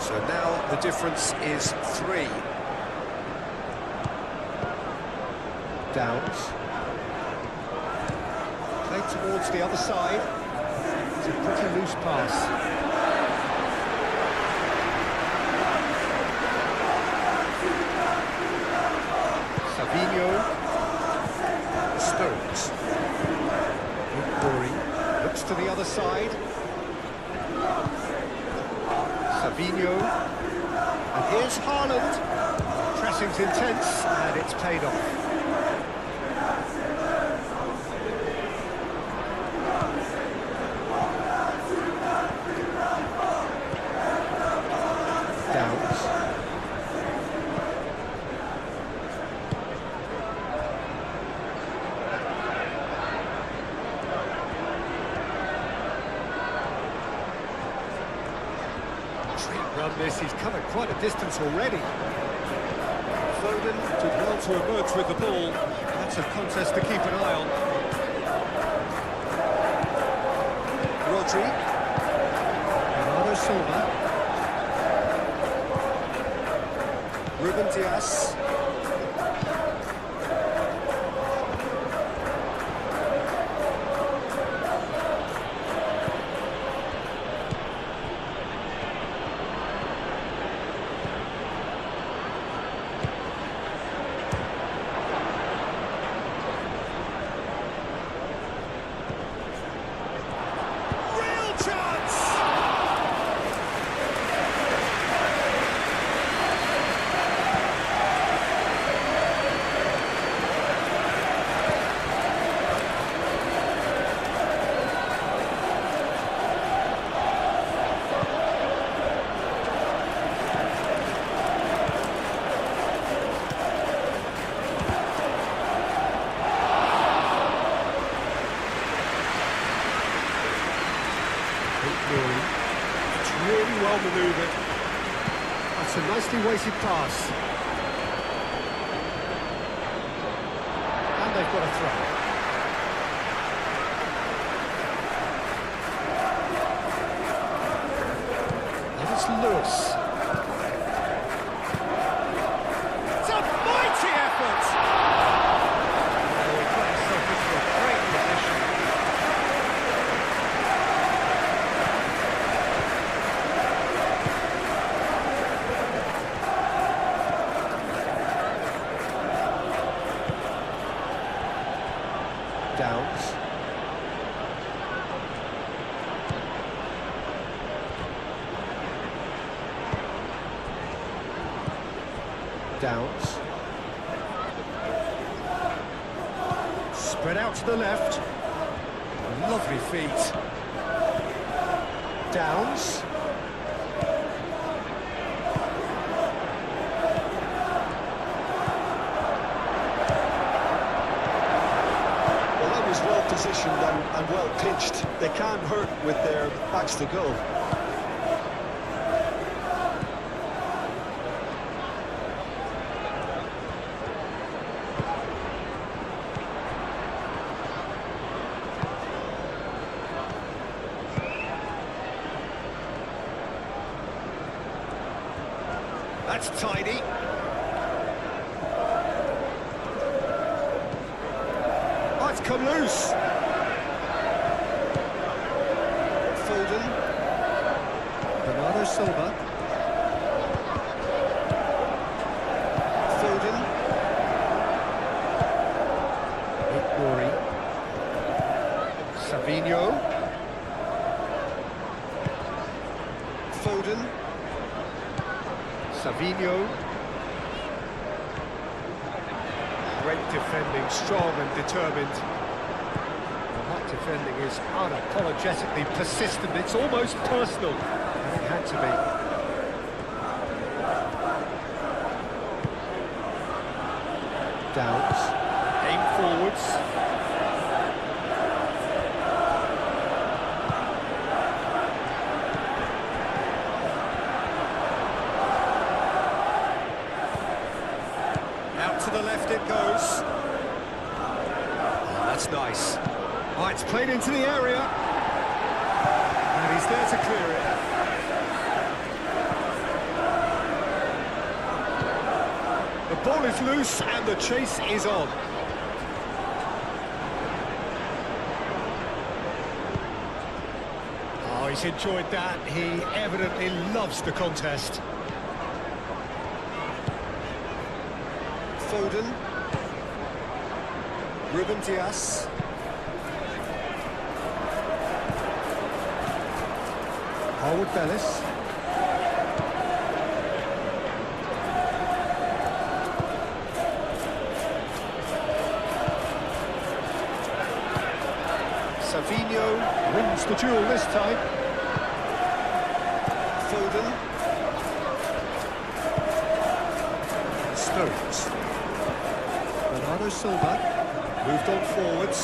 So now the difference is 3. Downs. Played towards the other side. It's a pretty loose pass. Savinho. Stones. Rory looks to the other side. Savinho, and here's Haaland. Pressing's intense, and it's paid off. Downs. Run this, he's covered quite a distance already. Foden did well to emerge with the ball. That's a contest to keep an eye on. Rodri. Bernardo Silva. Ruben Dias. It's really well manoeuvred. That's a nicely weighted pass. And they've got a throw. And it's Lewis. It's a mighty effort! Oh, he got himself into a great position. Downs. Downs. Spread out to the left. Lovely feet. Downs. Well positioned and well pitched. They can't hurt with their backs to goal. That's tidy. Oh, it's come loose. Foden. Bernardo Silva. Foden. Rory. Savinho. Foden. Savinho. Great defending, strong and determined. And that defending is unapologetically persistent. It's almost personal. And it had to be. Downs. Aim forwards. Out to the left it goes. Oh, that's nice. Oh, it's played into the area. And he's there to clear it. The ball is loose and the chase is on. Oh, he's enjoyed that. He evidently loves the contest. Foden. Ruben Dias. Harwood Bellis. Savinho wins the duel this time. Foden. Stones. Bernardo Silva moved on forwards.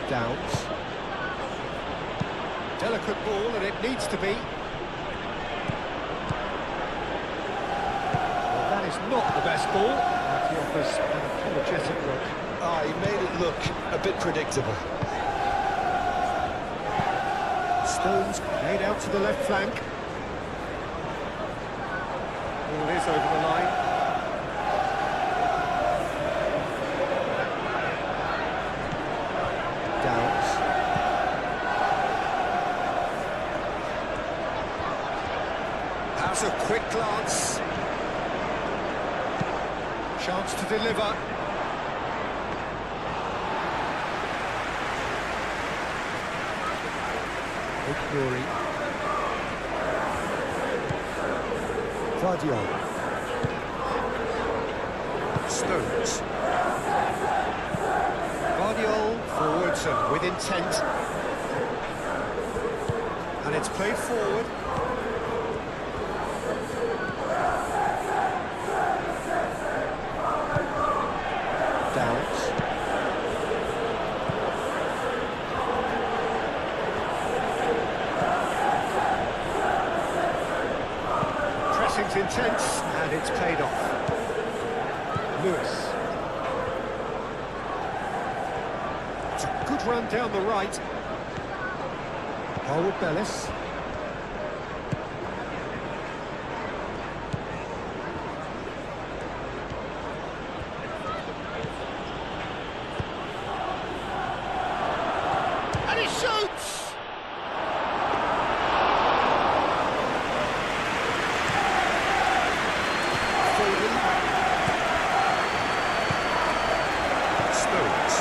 Downs. Delicate ball, and it needs to be. Well, that is not the best ball. He offers an apologetic look. He made it look a bit predictable. Stones made out to the left flank. Ball is over the line. Downs. That's a quick glance. Chance to deliver. Rory. Guardiola. Stones. Guardiola forwards and with intent. And it's played forward. Downs. Pressing's intense, and it's paid off. Lewis. It's a good run down the right. Harwood Bellis. And he shoots! Foden. Stones.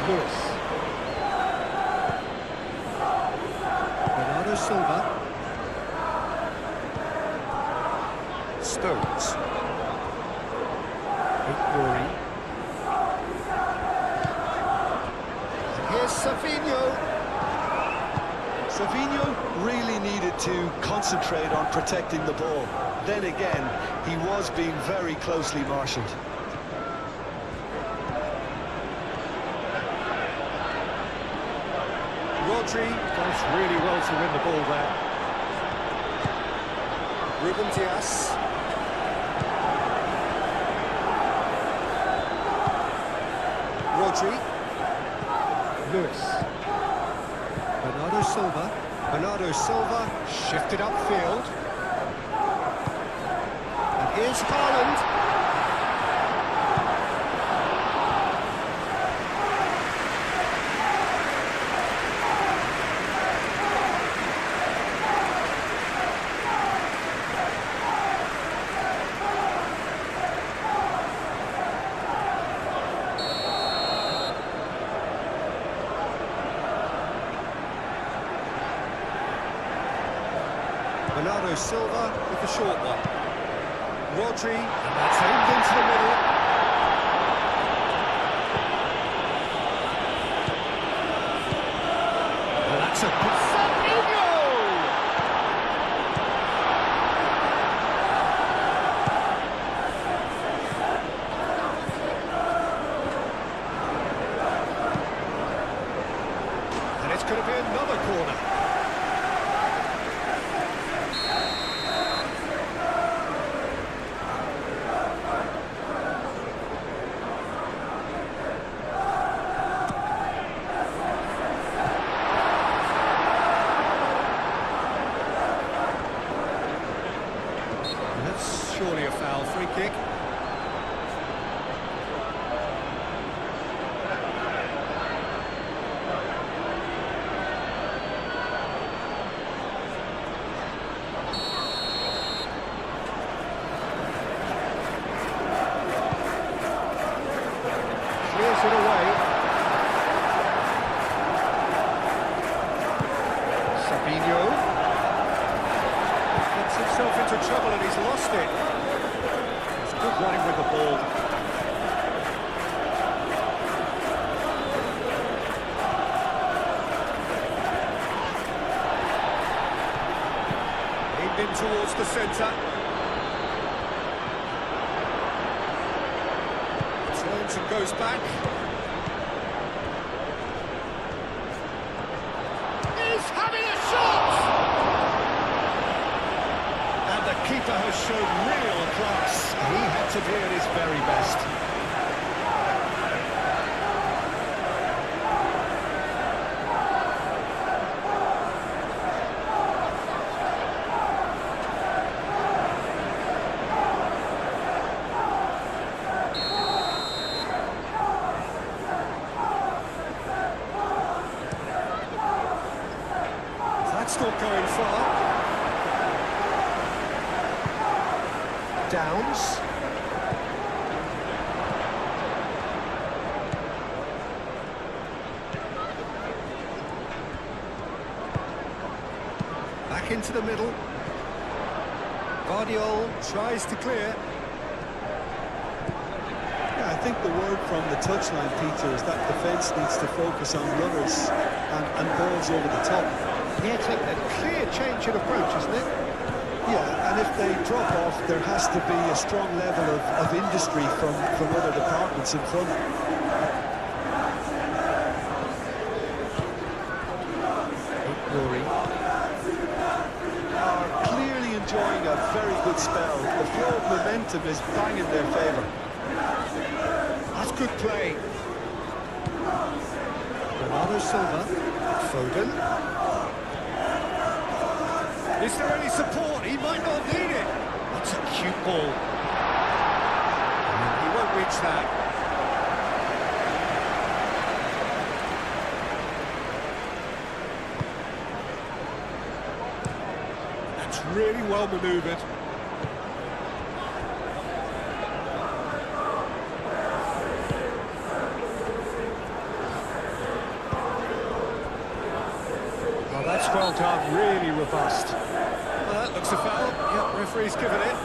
Lewis. Bernardo Silva. Stones. Rory. And here's Savinho. Savinho really needed to concentrate on protecting the ball. Then again, he was being very closely marshalled. Rodri does really well to win the ball there. Ruben Dias. Rodri. Lewis. Bernardo Silva shifted upfield. And here's Haaland. Bernardo Silva with the short one. Rodri, and that's aimed into the middle. And that's a good Fabinho! And it's going to be another corner. Surely a foul, free kick. Clears it away. Sabinho. Gets himself into trouble and he's lost it. It's good running with the ball. Aimed in towards the centre. Turns and goes back. He's having a shot! Keeper has shown real class. He had to be at his very best. That's not going far. Downs. Back into the middle. Guardiola tries to clear. Yeah, I think the word from the touchline, Peter, is that defence needs to focus on runners and balls over the top. Yet a clear change in approach, isn't it? Yeah, and if they drop off, there has to be a strong level of industry from other departments in front. Rory Are clearly enjoying a very good spell. The flow of momentum is bang in their favour. That's good play. Bernardo Silva. Foden. Is there any support? He might not need it. That's a cute ball. He won't reach that. That's really well manoeuvred. Oh, that's well done, really robust. That looks a foul. Yep, referee's given it.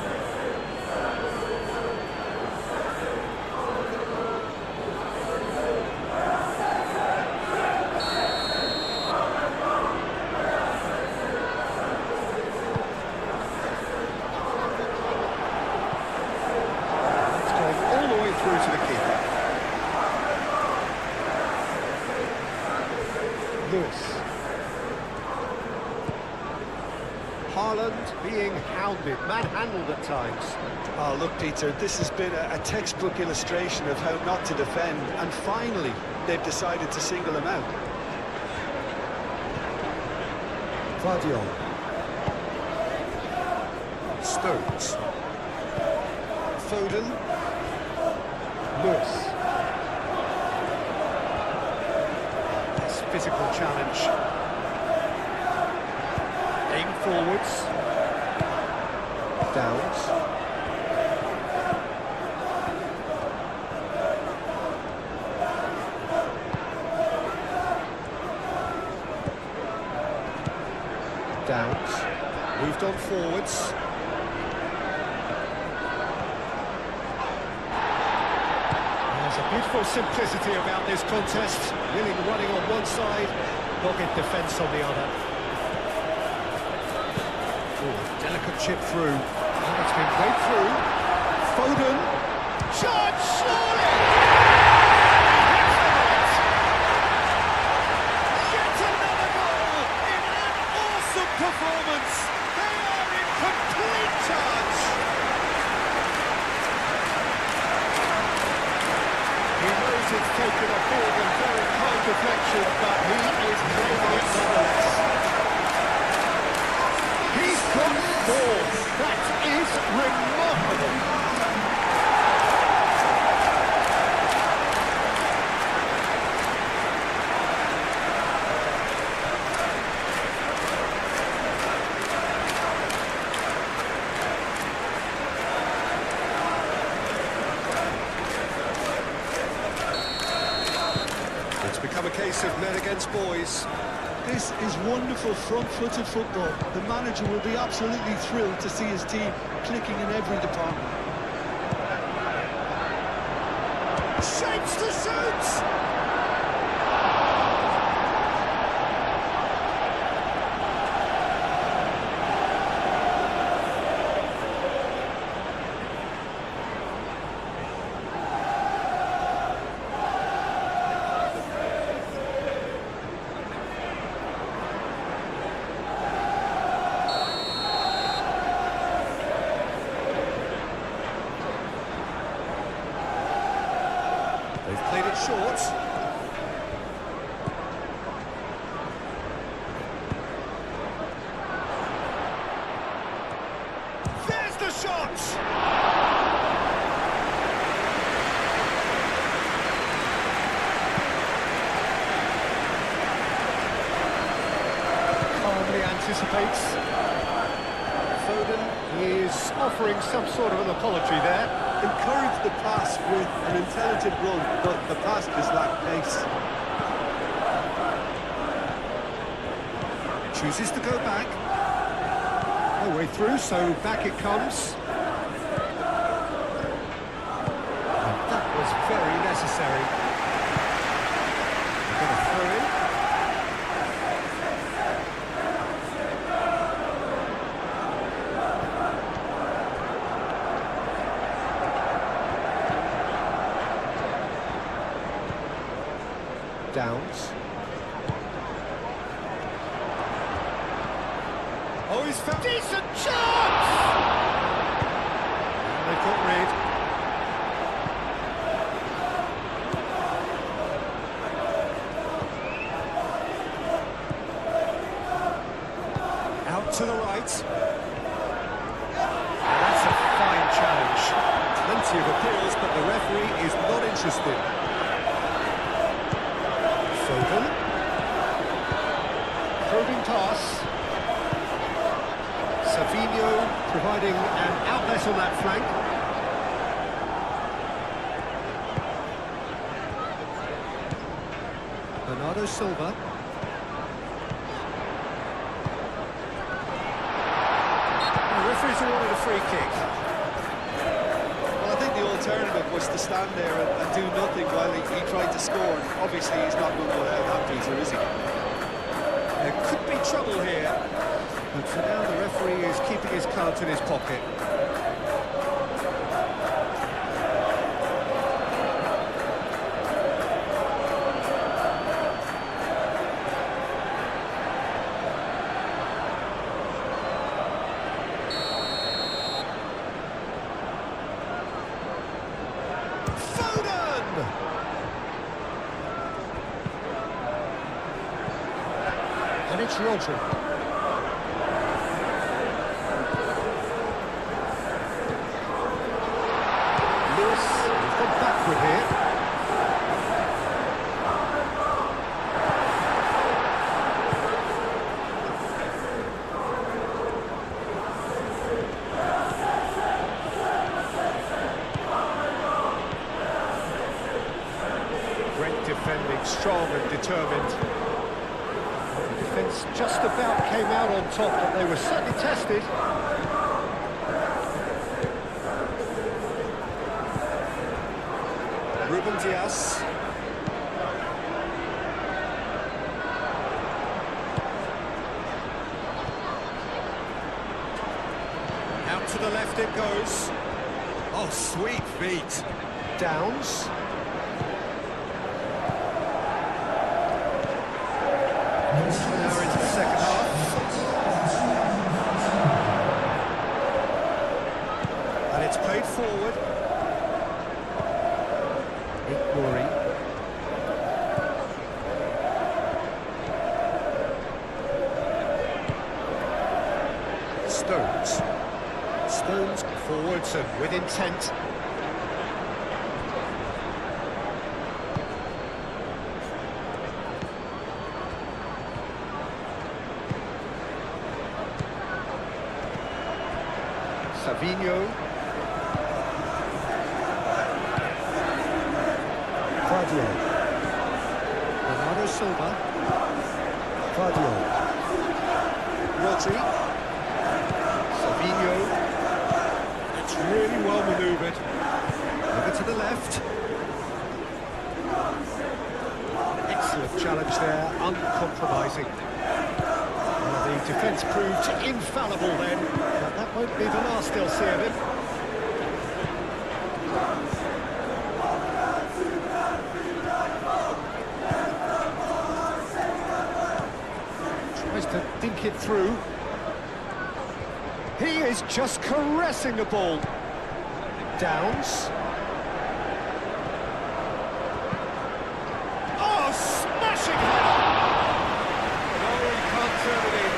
That's going all the way through to the keeper. Lewis. Haaland. being hounded, manhandled at times. Oh, look, Peter, this has been a textbook illustration of how not to defend, and finally, they've decided to single him out. Vardiol. Stones. Foden. Lewis. This physical challenge. Aim forwards. Downs. Downs. Moved on forwards. There's a beautiful simplicity about this contest. Willing running on one side, dogged defence on the other. Ooh, delicate chip through. And it's been played through. Foden. Shot, surely! Yet another goal in an awesome performance. They are in complete charge. He knows it's taken a big and very high deflection, but he is claiming it nonetheless. He's got more. That is remarkable. It's become a case of men against boys. This is wonderful front-footed football. The manager will be absolutely thrilled to see his team clicking in every department. Shapes to shoot! They've played it short. There's the shot! Calmly anticipates. Foden is offering some sort of an apology there. Encourage the pass with an intelligent run, but the pass has lacked pace. Chooses to go back. No way through, so back it comes. And that was very necessary. They're going to throw in. Downs. Oh, he's found decent chance! And they've got rid. Out to the right. And that's a fine challenge. Plenty of appeals, but the referee is not interested. Foden. Probing pass. Savinho providing an outlet on that flank. Bernardo Silva. The referee's awarded a free kick. Well, I think the alternative was to stand there and do nothing while he tried to score. Obviously, he's not going to allow that, Peter, is he? There could be trouble here. But for now, the referee is keeping his cards in his pocket. it's Rodri. Lewis has gone backward here. Great defending, strong and determined. The defence just about came out on top, but they were certainly tested. Ruben Diaz. Out to the left it goes. Oh, sweet feet. Downs. Now into the second half. And it's played forward. Ignoring. Stones. Stones forwards and with intent. Savinho. Claudio. Bernardo Silva. Claudio. Rodri. Savinho. It's really well manoeuvred. Over to the left. Excellent challenge there, uncompromising. Well, the defence proved infallible then, but that won't be the last they'll see of him. Tries to dink it through. He is just caressing the ball. Downs. Oh, smashing header! No, he can't turn it in.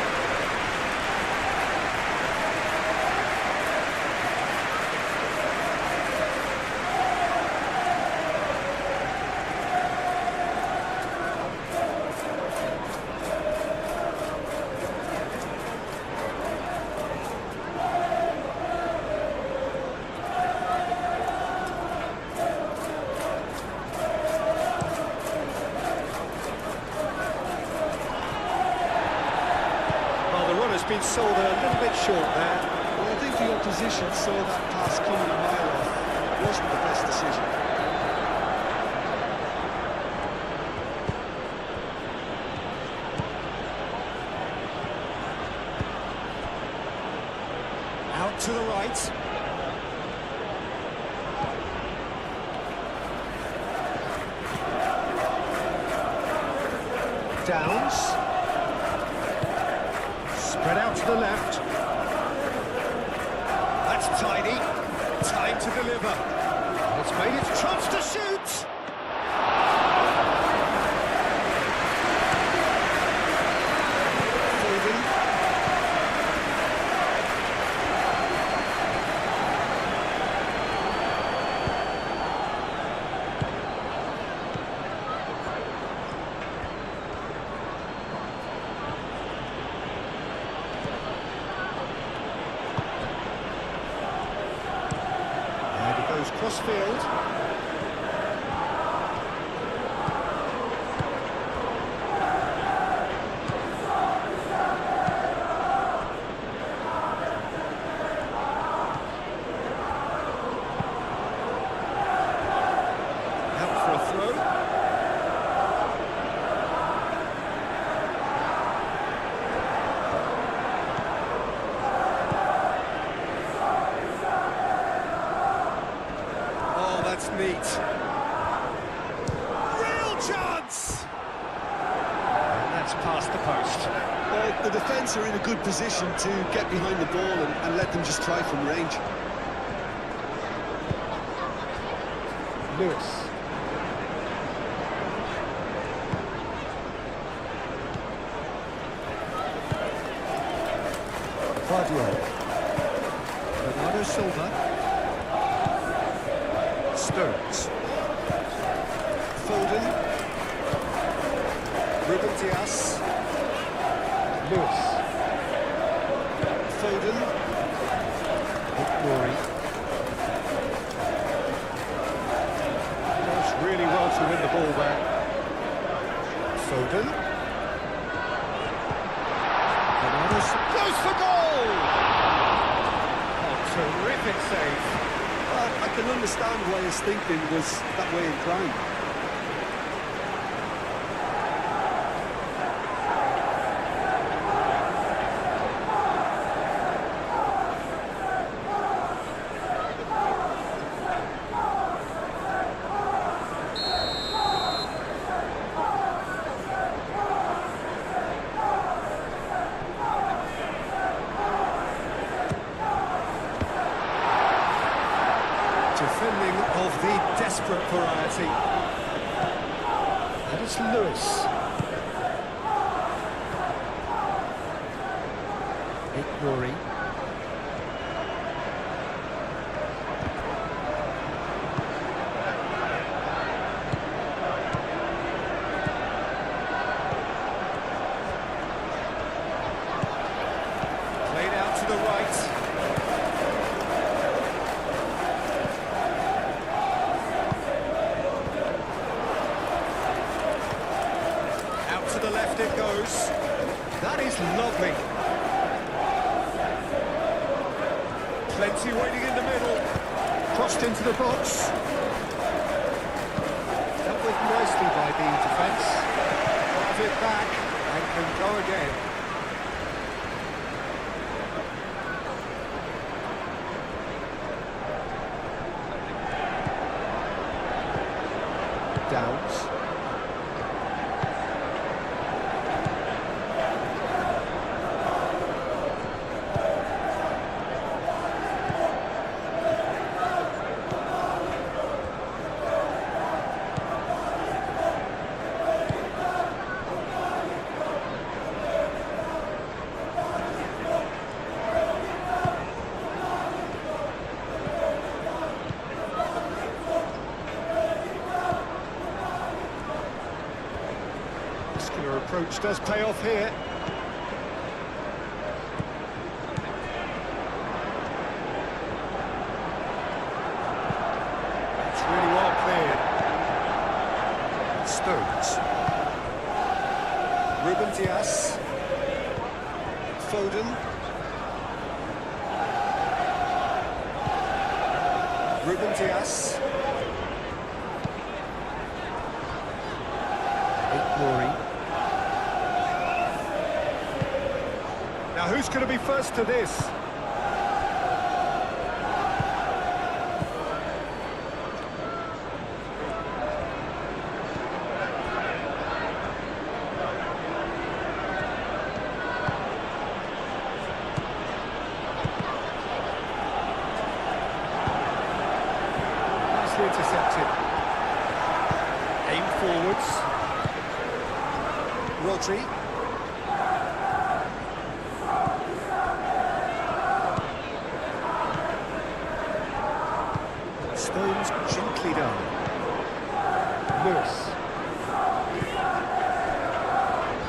Been sold a little bit short there. Well, I think the opposition saw that pass coming a mile off. It wasn't the best decision. Out to the right. Downs. Spread out to the left. That's tidy. Time to deliver. It's made its chance to shoot. Foden. Crossfield. Out for a throw. That's neat. Real chance! And that's past the post. Well, the defence are in a good position to get behind the ball and let them just try from range. Lewis. Stones. Foden. Ruben Dias. Lewis. Foden. Rory. Does really well to win the ball there. Foden. Goes for goal! Oh, terrific save. I can understand why his thinking was that way inclined. Defending of the desperate variety. That is Lewis. Rory. Played out to the right. To the left it goes. That is lovely. Plenty waiting in the middle. Crossed into the box. Dealt with nicely by the defence. Have it back and can go again. Downs. Muscular approach does pay off here. It's really well cleared. Stones. Ruben Dias. Foden. Ruben Dias. Rory. Now who's going to be first to this? Nicely intercepted. Aim forwards. Rodri. Stones gently done. Lewis.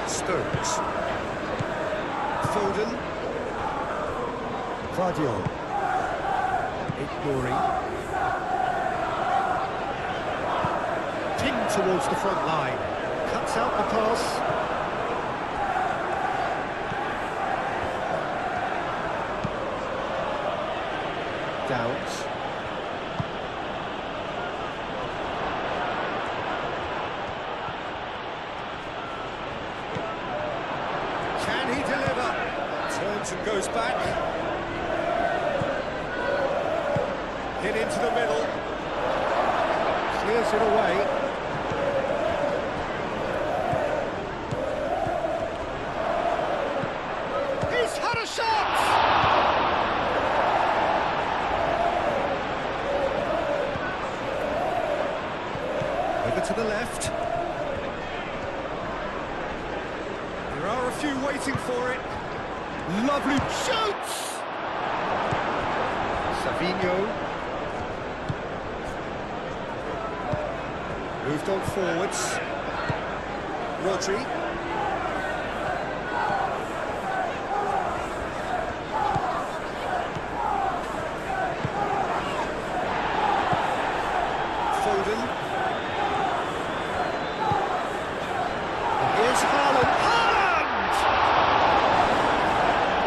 Stones. Foden. Vardiol. Rory. Ping towards the front line. Cuts out the pass. Downs. Can he deliver? Turns and goes back. Hit into the middle. Clears it away. He's had a shot! Over to the left. There are a few waiting for it. Lovely shoots! Savinho. Moved on forwards. Rodri. Foden. And here's Haaland. Haaland!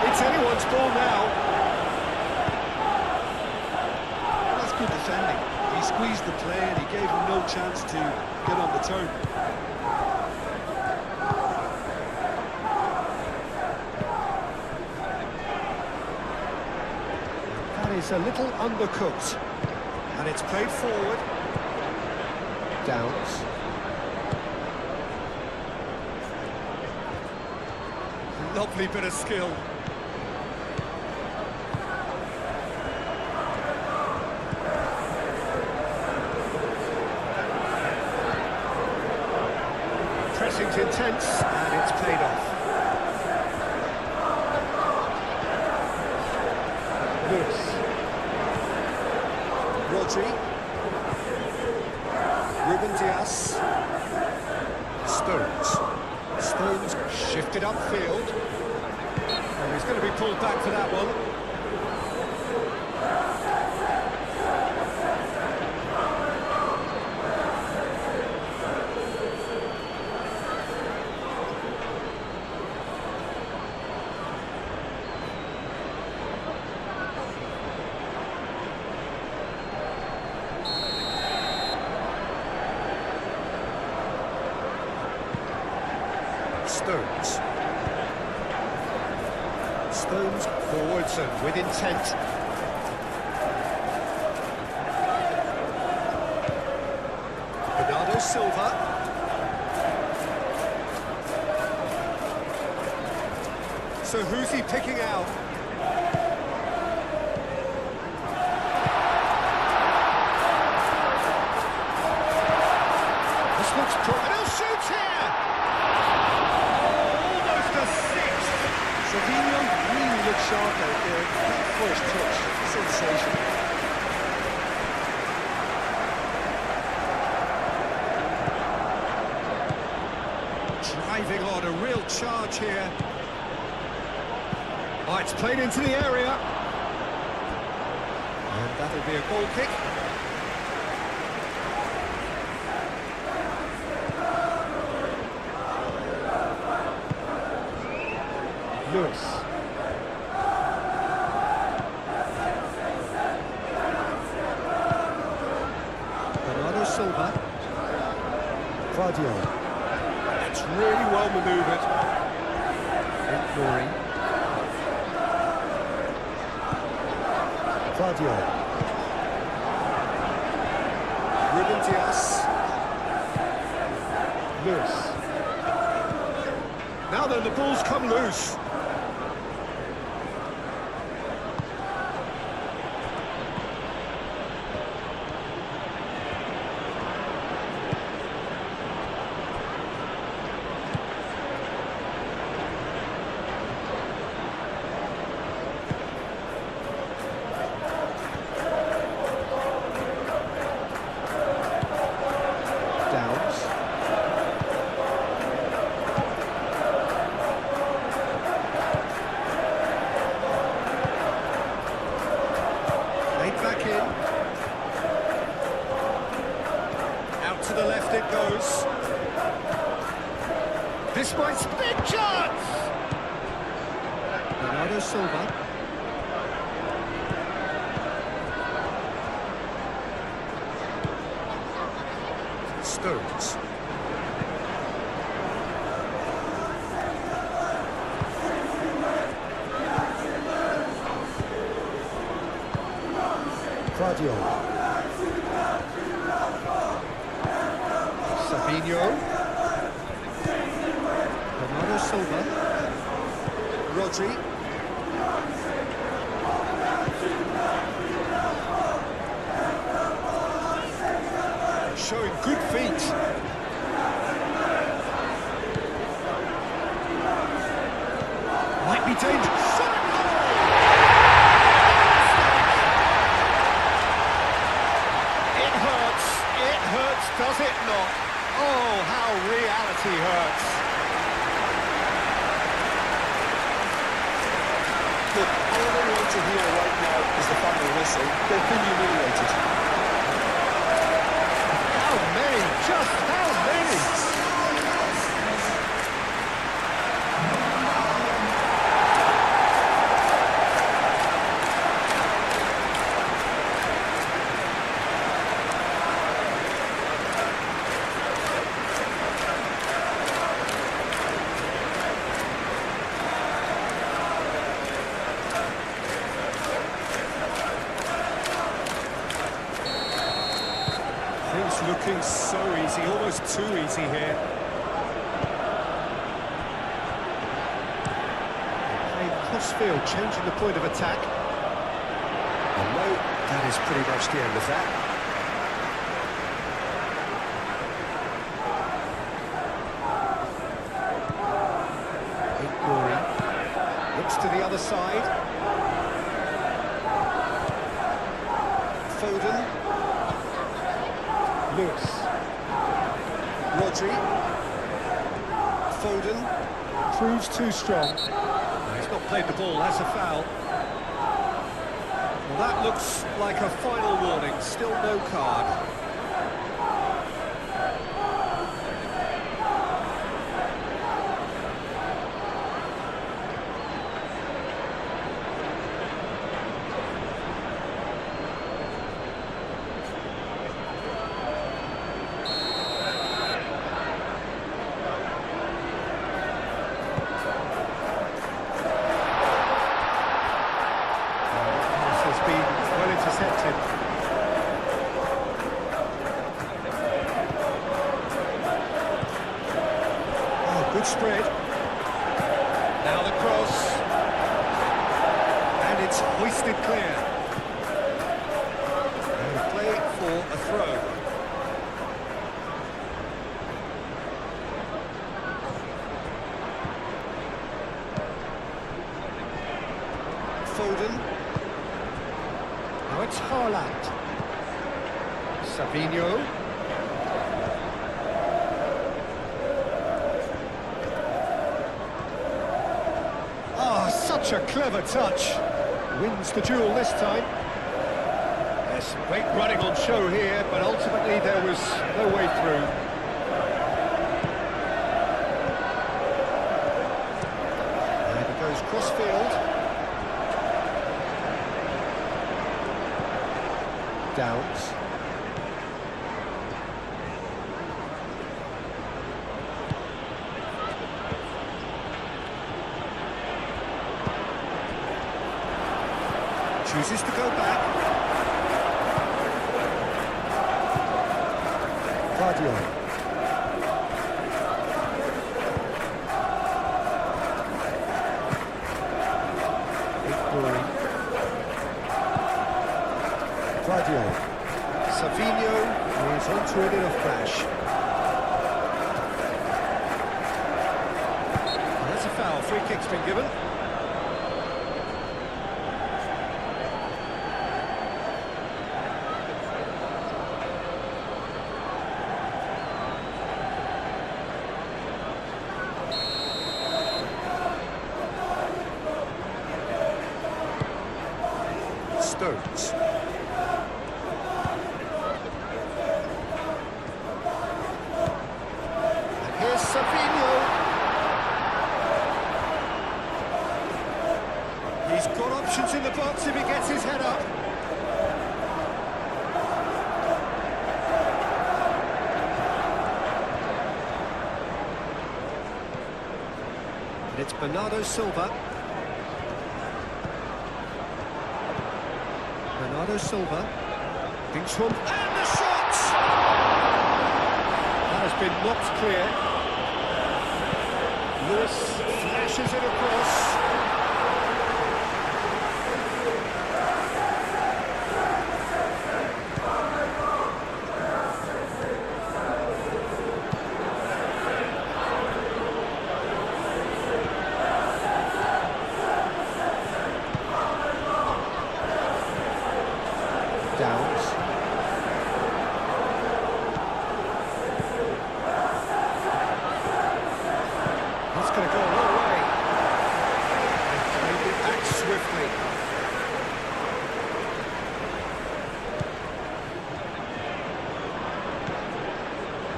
It's anyone's ball now. That's good defending. He squeezed the play and he gave him no chance to get on the turn. That is a little undercooked. And it's played forward. Downs. Lovely bit of skill. Pressing's intense, and it's played off. Lewis. Rodri. Ruben Diaz. Stones. Stones shifted upfield. And he's going to be pulled back for that one. Stones. Stones forwards and with intent. Bernardo Silva. So who's he picking out? This looks pro. And he'll shoot here! Savinho really looked sharp out there. That first touch, sensational. Driving on, a real charge here. Oh, it's played into the area. And that'll be a goal kick. Lewis. Bernardo Silva. Vardiol. It's really well manoeuvred. Ignoring. Vardiol. Ruben Diaz. Lewis. Now then, the ball's come loose. To the left it goes. This might be big chance. Bernardo Silva. Stones. Vardiol. Savinho. Bernardo Silva. Rodri. Showing good feet. Might be dangerous. It hurts Does it not? Oh, how reality hurts. Look, all they want to hear right now is the final whistle. They've been humiliated. How many? Just how many? Things looking so easy, almost too easy here. Playing cross-field, changing the point of attack. And no, that is pretty much the end of that. Glory looks to the other side. Foden. Lewis. Rodri. Foden. Proves too strong. No, he's not played the ball, that's a foul. Well, that looks like a final warning, still no card. Intercepted. Oh, good spread. Now the cross. And it's hoisted clear. And play for a throw. Foden. Now it's Haaland. Savinho. Ah, such a clever touch. Wins the duel this time. Yes, great running on show here, but ultimately there was no way through. And he goes cross-field. Downs. Chooses to go back. Guardiola. Guardiola. Savinho is onto it in a flash. And that's a foul. Free kick's been given. Stones. And here's Savinho. He's got options in the box if he gets his head up. And it's Bernardo Silva. Bernardo Silva, thinks one, and the shot! That has been knocked clear. Lewis flashes it across. Downs.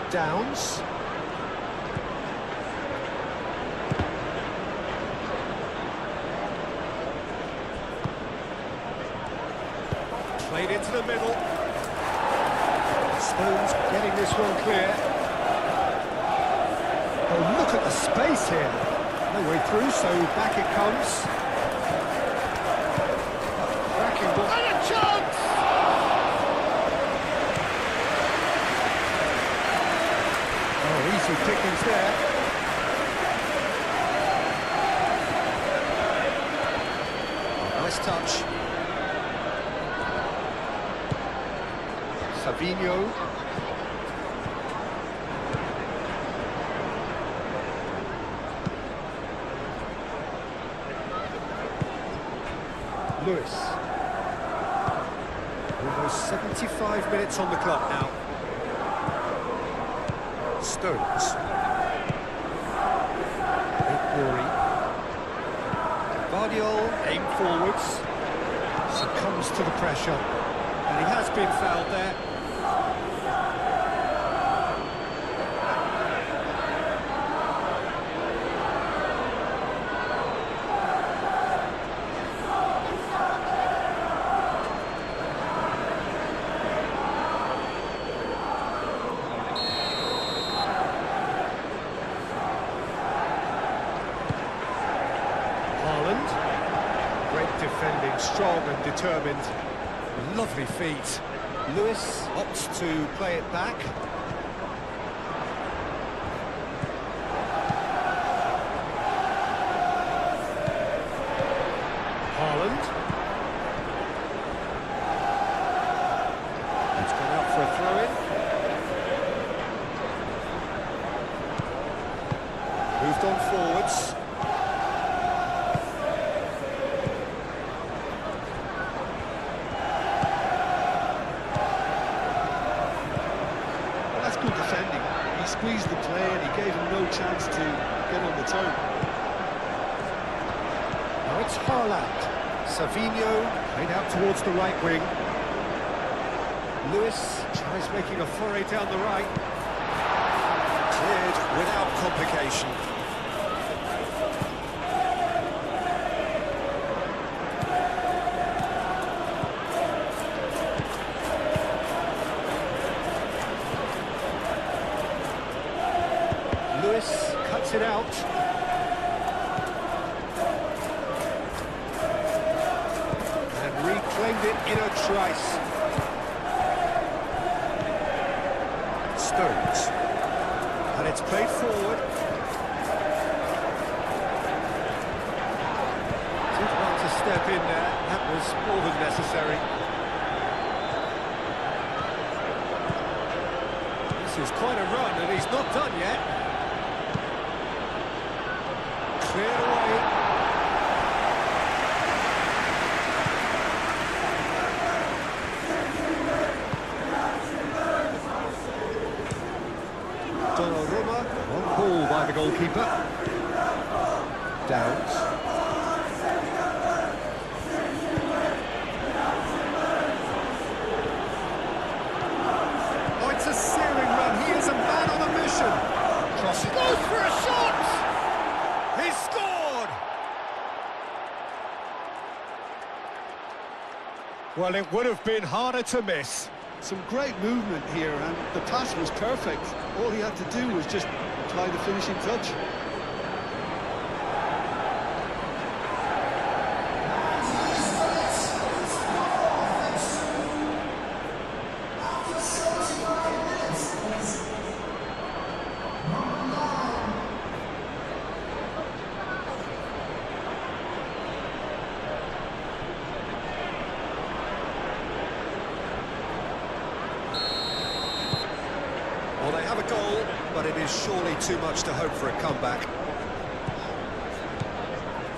Downs. Played into the middle. Stones getting this one clear. Oh, look at the space here. No way through, so back it comes. Cracking ball. And a chance! Oh, easy pickings there. Oh, nice touch. Savinho. Lewis. Almost 75 minutes on the clock now. Stones. Rory. Vardiol, aim forwards. Succumbs to the pressure. And he has been fouled there. Great defending, strong and determined. Lovely feet. Lewis opts to play it back. Haaland. It's gone out for a throw-in. Moved on forwards. Good defending. He squeezed the play and he gave him no chance to get on the turn. Now it's Haaland. Savinho played out towards the right wing. Lewis tries making a foray down the right. Cleared without complication. Lewis cuts it out. And reclaimed it in a trice. Stones. And it's played forward. Did want to step in there. That was more than necessary. This is quite a run and he's not done yet. Cleared away. Donnarumma, on ball by the goalkeeper. Downs. Oh, it's a searing run. He is a man on a mission. Crosses. Goes for a shot! He scored! Well, it would have been harder to miss. Some great movement here, and the pass was perfect. All he had to do was just apply the finishing touch. Well, they have a goal, but it is surely too much to hope for a comeback.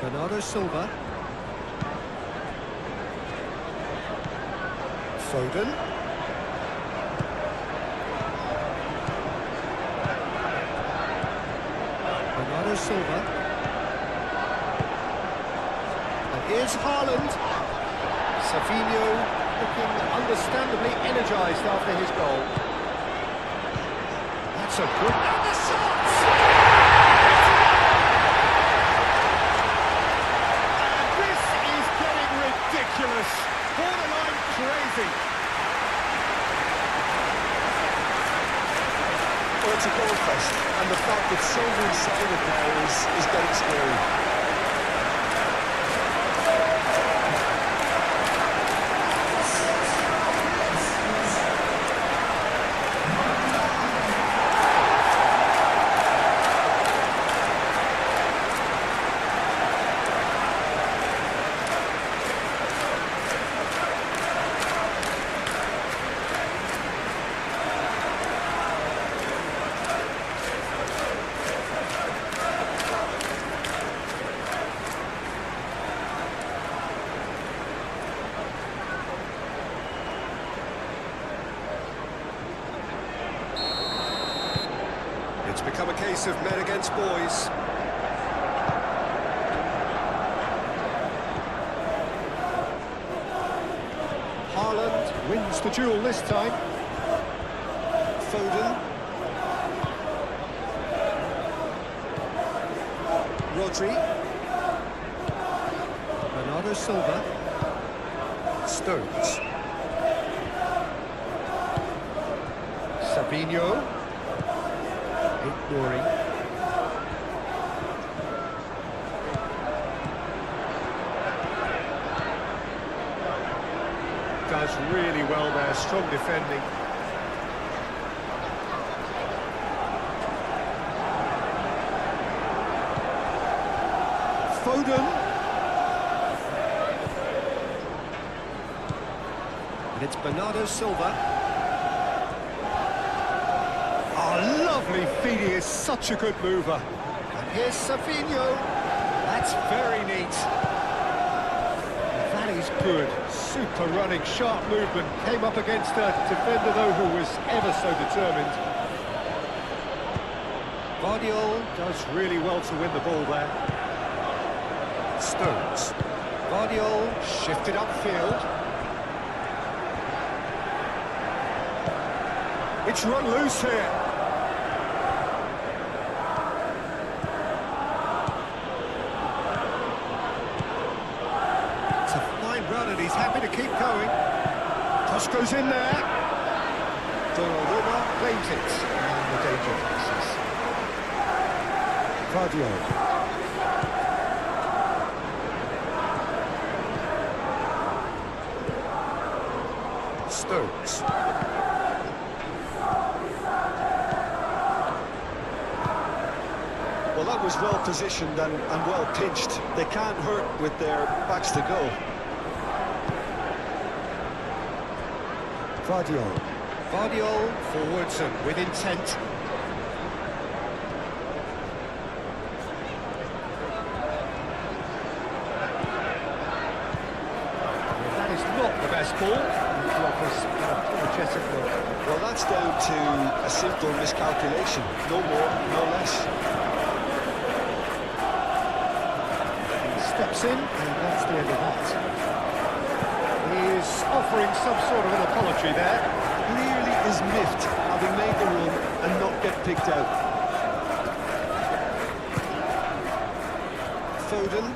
Bernardo Silva. Foden. Bernardo Silva. And here's Haaland. Savinho looking understandably energised after his goal. That's a good... And the shots! And this is getting ridiculous. Borderline crazy. Well, it's a goal fest, and the fact that so one-sided now is getting scary. It's become a case of men against boys. Haaland wins the duel this time. Foden. Rodri. Bernardo Silva. Stones. Savinho. Ignoring. Does really well there, strong defending. Foden. And it's Bernardo Silva. Lovely feed, he is such a good mover. And here's Savinho. That's very neat. That is good. Super running, sharp movement. Came up against a defender, though, who was ever so determined. Guardiola does really well to win the ball there. Stones. Guardiola shifted upfield. It's run loose here. He's happy to keep going. Toss goes in there. Donnarumma claims it. And the danger passes. Guardiola. Stones. Well, that was well positioned and well pitched. They can't hurt with their backs to go. Guardiola forwards and with intent. Well, that is not the best ball. He offers an apologetic look. Well, that's down to a simple miscalculation. No more, no less. He steps in, and that's the end of that. He's offering some sort of an apology there. Clearly is miffed, having made the run and not get picked out. Foden.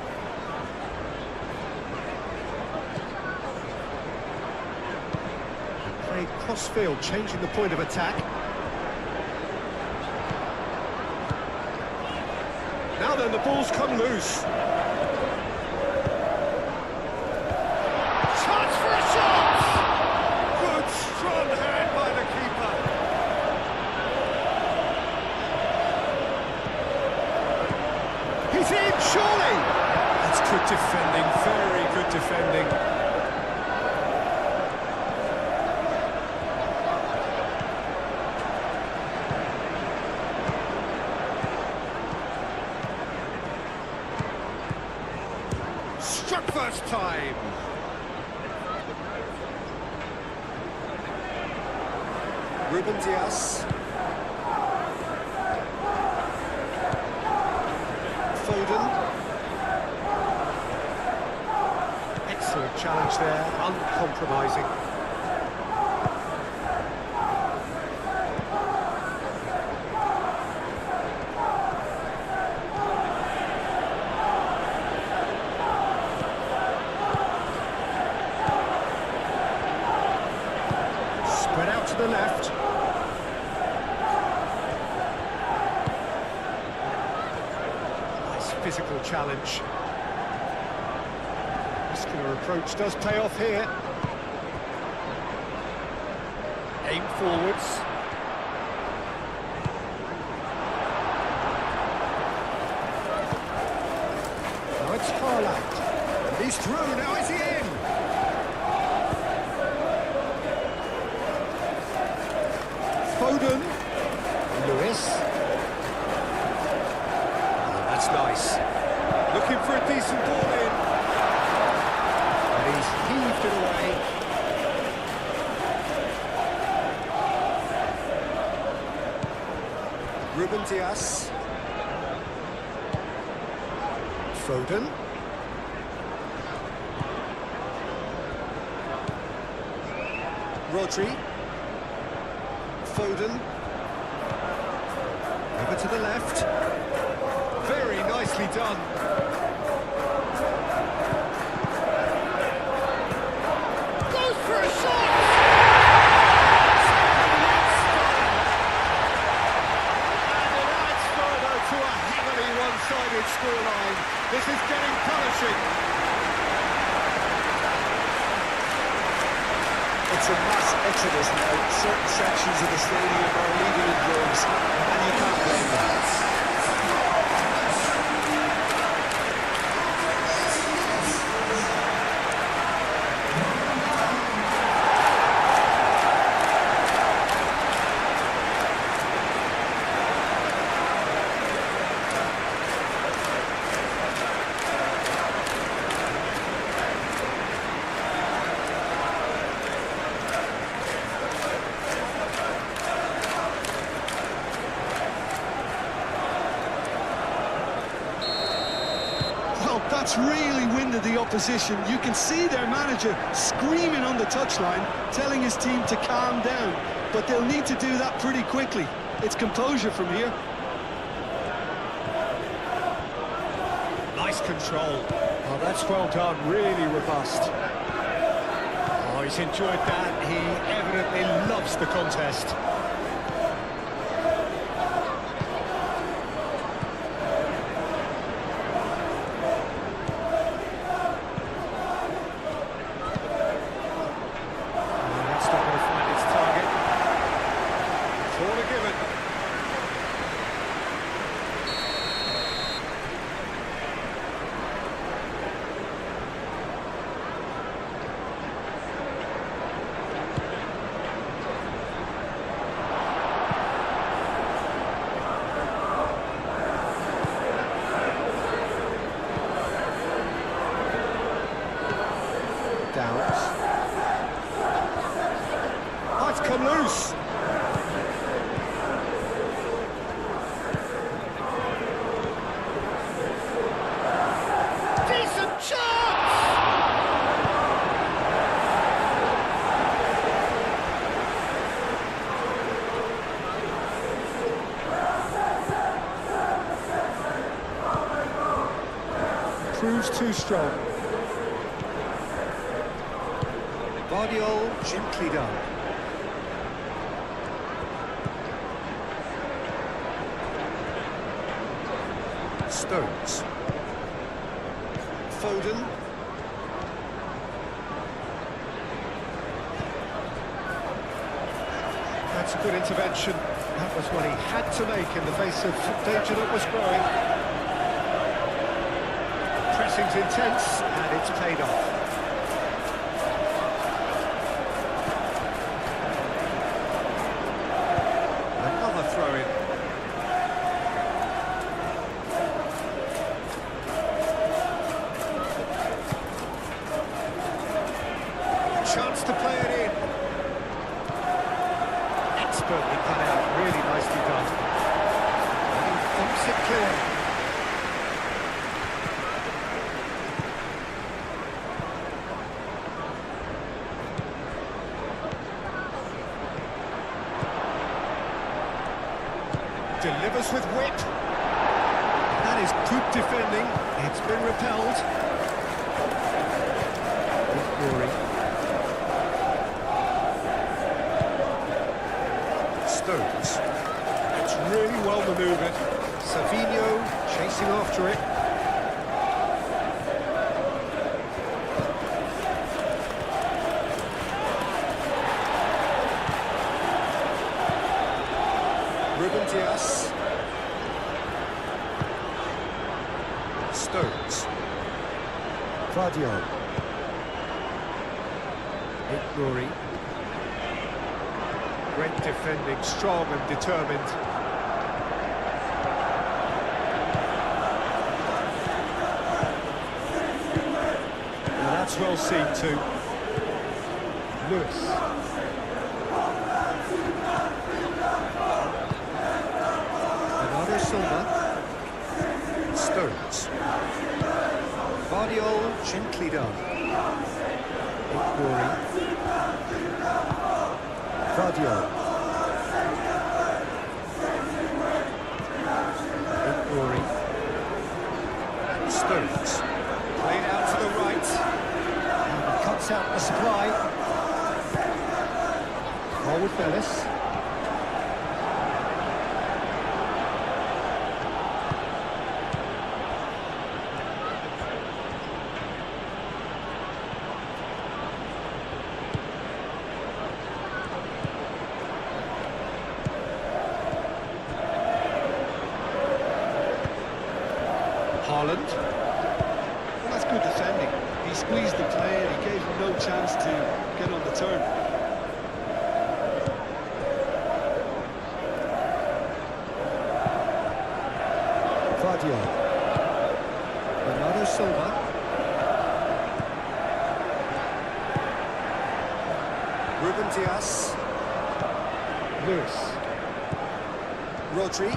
Played cross-field, changing the point of attack. Now then, the ball's come loose. He's in, surely! That's good defending, very good defending. Struck first time. Ruben Dias. Foden. Excellent challenge there, uncompromising. out to the left. Nice physical challenge. Muscular approach does pay off here. Aim forwards. Now it's Haaland. And he's through, now is he in? Foden. Lewis. Oh, that's nice. Looking for a decent ball in. And he's heaved it away. Ruben Dias. Foden. Rodri. Foden. Over to the left. Very nicely done. Goes for a shot! To a heavily one-sided scoreline. This is getting punishing. It's a mass exodus now. Certain sections of the stadium are leaving in droves, and you can't blame them. That's really winded the opposition. You can see their manager screaming on the touchline, telling his team to calm down. But they'll need to do that pretty quickly. It's composure from here. Nice control. Oh, that's well done. Really robust. Oh, he's enjoyed that. He evidently loves the contest. Downs. Oh, it's come loose. Decent chance! Proves too strong. Guardiola, gently done. Stones. Foden. That's a good intervention. That was what he had to make in the face of danger that was growing. Pressing's intense, and it's paid off. Throw-in. Chance to play it in. Expertly cut out, really nicely done. And he thumps it clear. Delivers with wit. That is good defending. It's been repelled. Good scoring. Stones. It's really well manoeuvred. Savinho chasing after it. Ruben Dias. Stones. Vadio. Rory. Great defending, strong and determined. And that's well seen too. Lewis. Bernardo Silva. Stones. Vardiol, gently done. Rory. Vadio. Rory. Stones. Played out to the right. And cuts out the supply. Forward Bellis. Haaland. Well, that's good defending. He squeezed the play and he gave him no chance to get on the turn. Vadio. Bernardo Silva. Ruben Dias. Lewis. Rodri.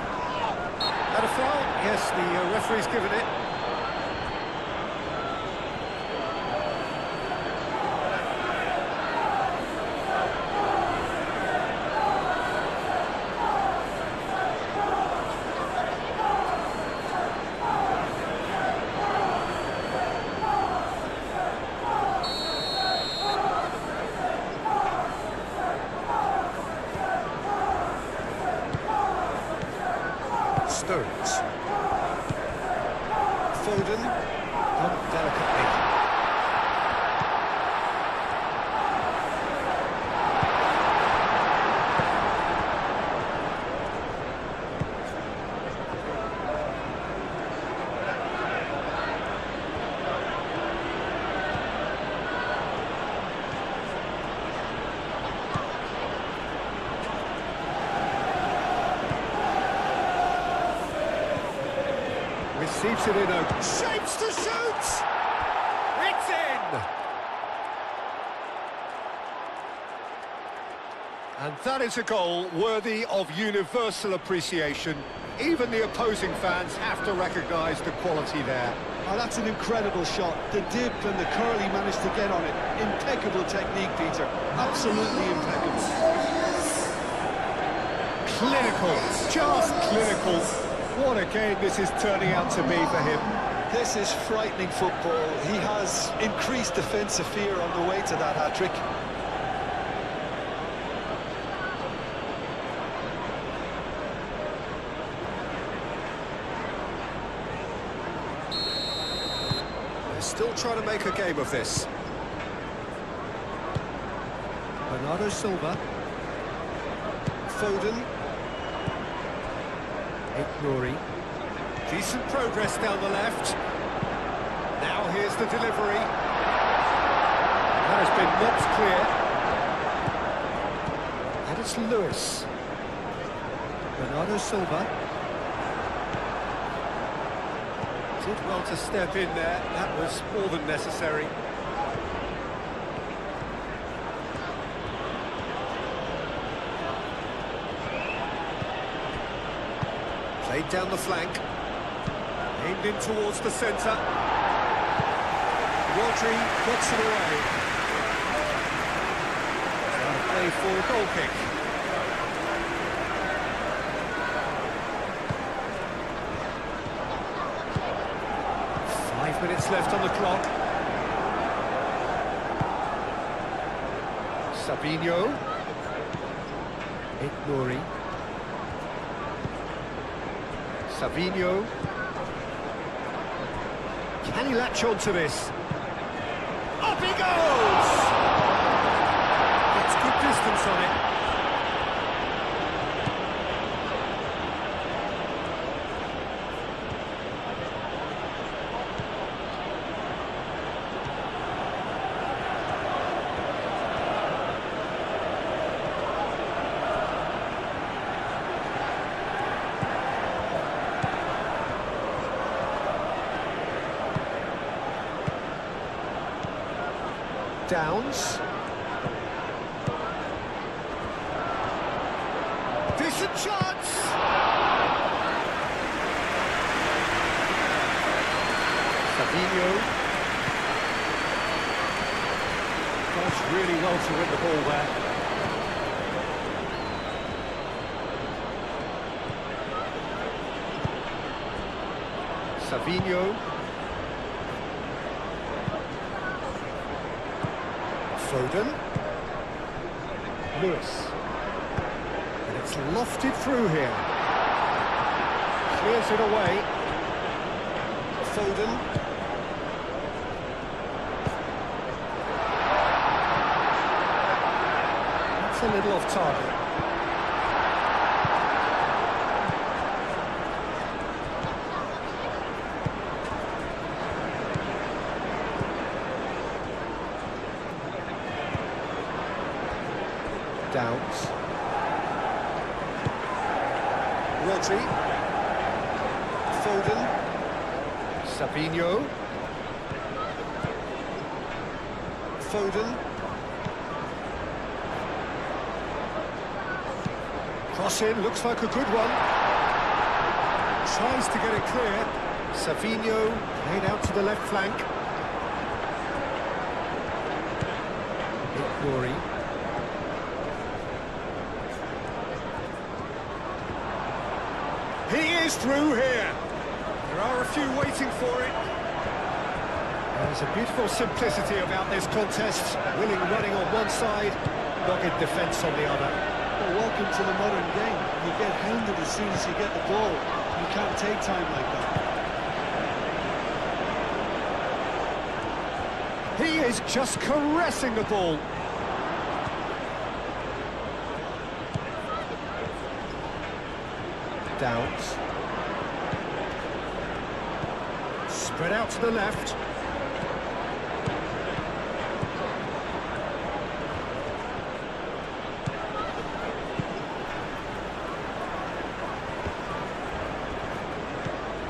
Had a foul? Yes, the referee's given it. Stones. Foden, not delicately. Receives it in open. Shapes to shoot! It's in! And that is a goal worthy of universal appreciation. Even the opposing fans have to recognise the quality there. Oh, that's an incredible shot. The dip and the curl he managed to get on it. Impeccable technique, Peter. Absolutely impeccable. Clinical, just clinical. What a game this is turning out to be for him. This is frightening football. He has increased defensive fear on the way to that hat-trick. They're still trying to make a game of this. Bernardo Silva. Foden. Rory. Decent progress down the left. Now here's the delivery. That has been knocked clear. And it's Lewis. Bernardo Silva. Did well to step in there. That was more than necessary. Played down the flank. Aimed in towards the centre. Rodri gets it away. Trying to play for a goal kick. Minutes left on the clock. Savinho. Rory. Savinho. Can he latch on to this? Up he goes! Gets good distance on it. Downs. Decent chance! Savinho. Does really well to win the ball there. Savinho. Foden. Lewis. And it's lofted through here. Clears it away. Foden. That's a little off target. Downs. Rodri. Foden. Savinho. Foden. Cross in, looks like a good one. Tries to get it clear. Savinho played out to the left flank. Glory. He is through here. There are a few waiting for it. There's a beautiful simplicity about this contest. Willing running on one side, dogged defence on the other. Well, welcome to the modern game. You get hounded as soon as you get the ball. You can't take time like that. He is just caressing the ball. Downs. Spread out to the left.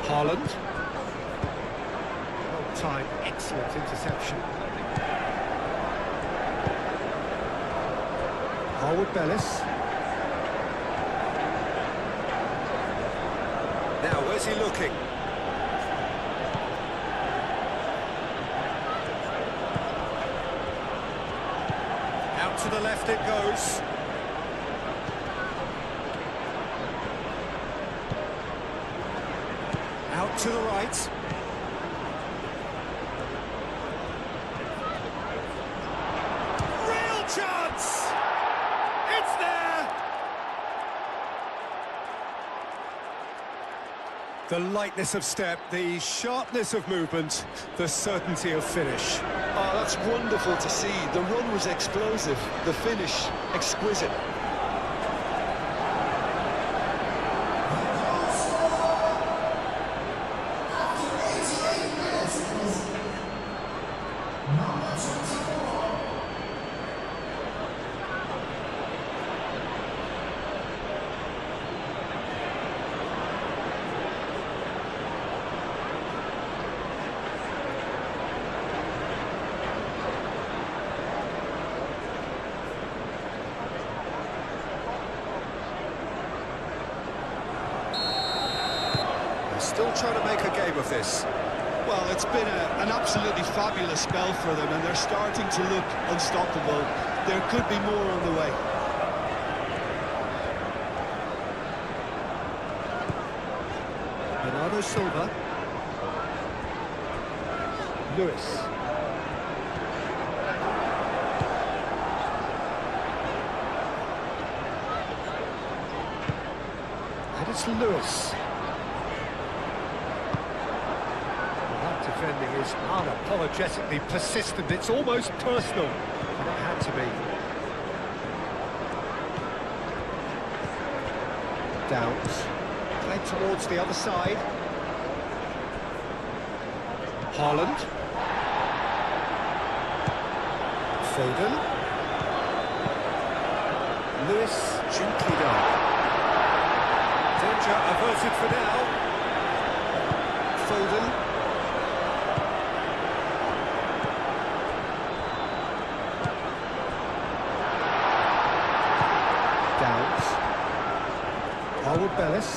Haaland. Well timed, excellent interception. Harwood Bellis. Now, where's he looking? Out to the left it goes. Out to the right. Real chance! It's there! The lightness of step, the sharpness of movement, the certainty of finish. Oh, that's wonderful to see. The run was explosive, the finish exquisite. Still trying to make a game of this. Well, it's been an absolutely fabulous spell for them, and they're starting to look unstoppable. There could be more on the way. Bernardo Silva. Lewis. And it's Lewis. is unapologetically persistent. It's almost personal, and it had to be. Downs, played towards the other side. Haaland. Foden. Lewis, gently done. Danger averted for now. Foden. Downs. Bellis.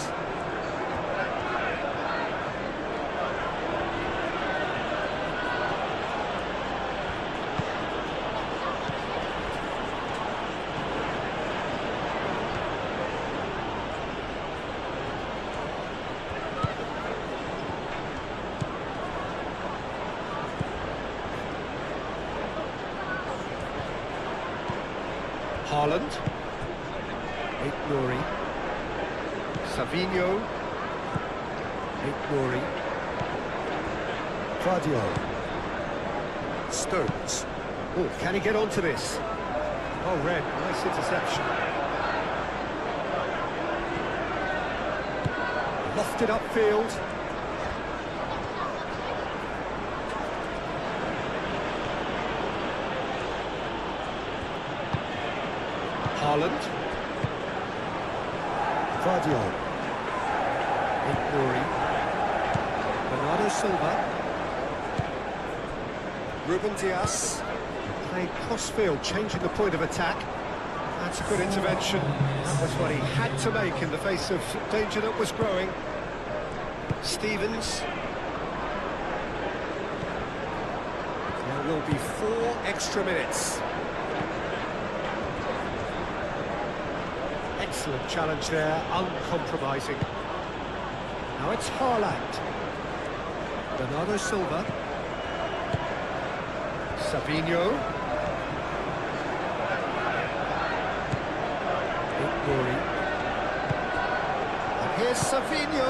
Haaland. Nuri. Savinho. Nuri. Claudio. Stones. Oh, can he get onto this? Oh, red. Nice interception. Lofted upfield. Haaland. Claudio. Nuri. Bernardo Silva. Ruben Dias. Played cross-field, changing the point of attack. That's a good intervention. That was what he had to make in the face of danger that was growing. Stevens. There will be 4 extra minutes. Excellent challenge there, uncompromising. Now it's Haaland. Bernardo Silva. Savinho. Nuri. And here's Savinho.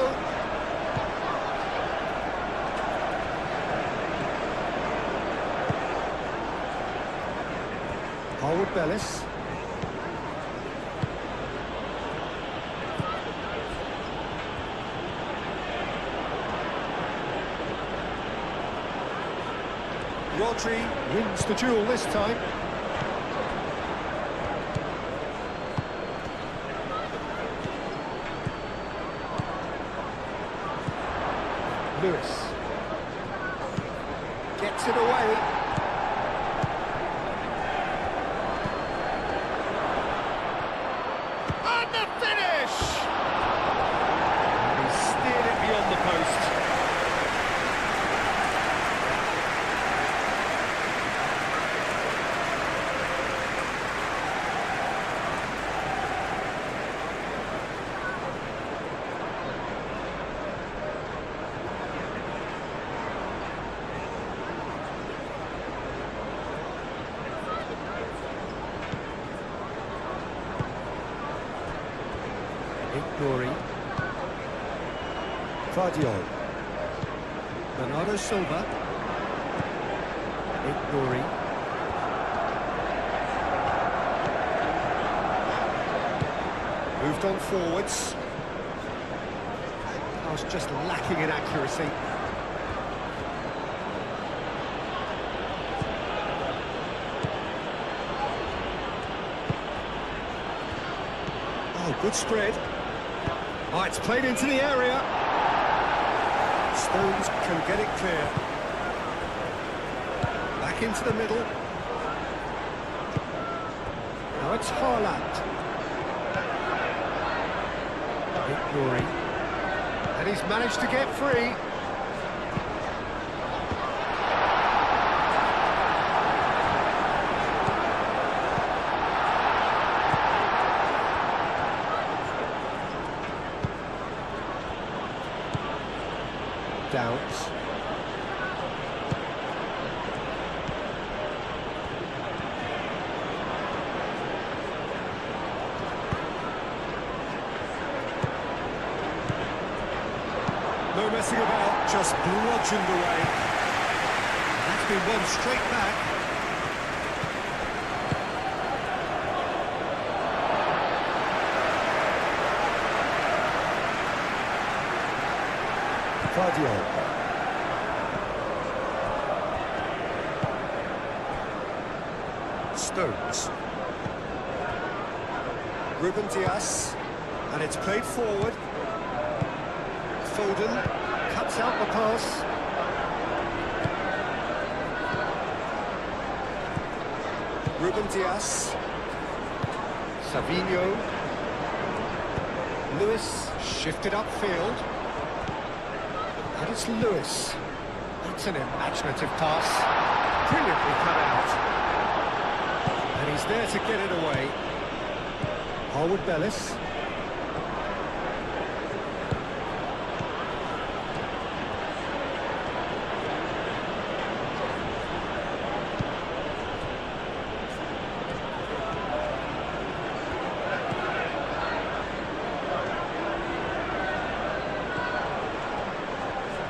Bellis. Rodri wins the duel this time. Lewis gets it away. And the finish! He steered it beyond the post. Nuri. Claudio. Bernardo Silva. Nuri. Moved on forwards. I was just lacking in accuracy. Oh, good spread. Oh, it's played into the area. Stones can get it clear. Back into the middle. Now it's Haaland. Nuri. And he's managed to get free. Downs. No messing about, just bludgeoned away. been won straight back. Cardio. Stones. Ruben Dias, and it's played forward. Foden cuts out the pass. Ruben Dias. Savinho. Lewis shifted upfield. And it's Lewis. That's an imaginative pass. Brilliantly cut out. And he's there to get it away. Harwood Bellis.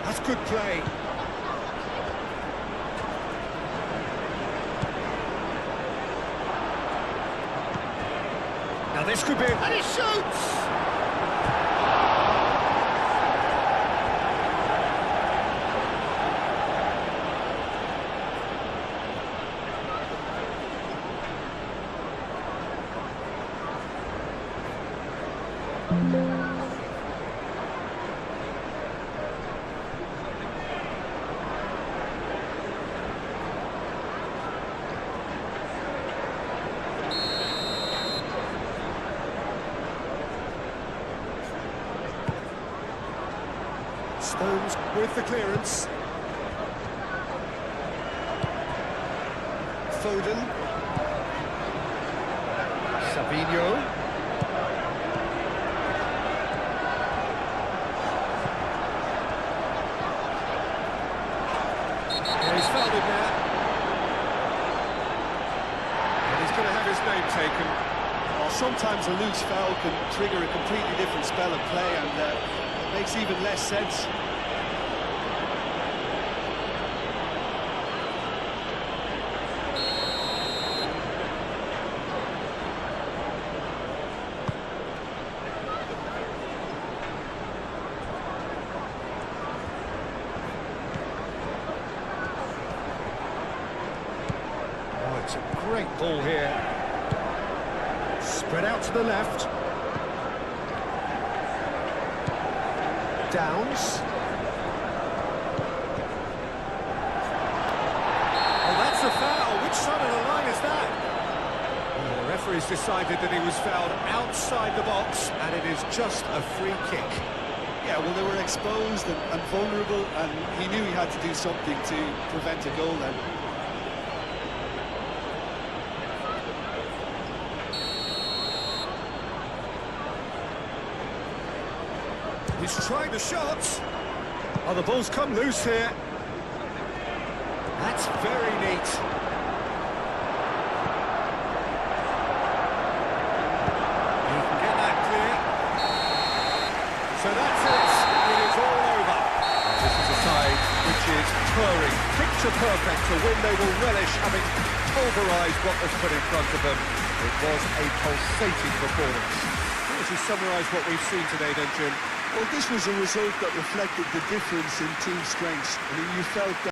That's good play. Now this could be... And he shoots! Stones with the clearance. Foden. Savinho. And he's fouled him there. And he's going to have his name taken. Well, sometimes a loose foul can trigger a completely different spell of play, and it makes even less sense. Oh, it's a great ball here. Spread out to the left. Downs. Oh, that's a foul. Which side of the line is that? Well, the referee's decided that he was fouled outside the box, and it is just a free kick. Yeah, well, they were exposed and vulnerable, and he knew he had to do something to prevent a goal then. He's tried the shot. Oh, the ball's come loose here. That's very neat. He can get that clear. So that's it. It is all over. This is a side which is purring, picture perfect, a win they will relish, having pulverised what was put in front of them. It was a pulsating performance. How would you summarise what we've seen today then, Jim? Well, this was a result that reflected the difference in team strengths. I mean, you felt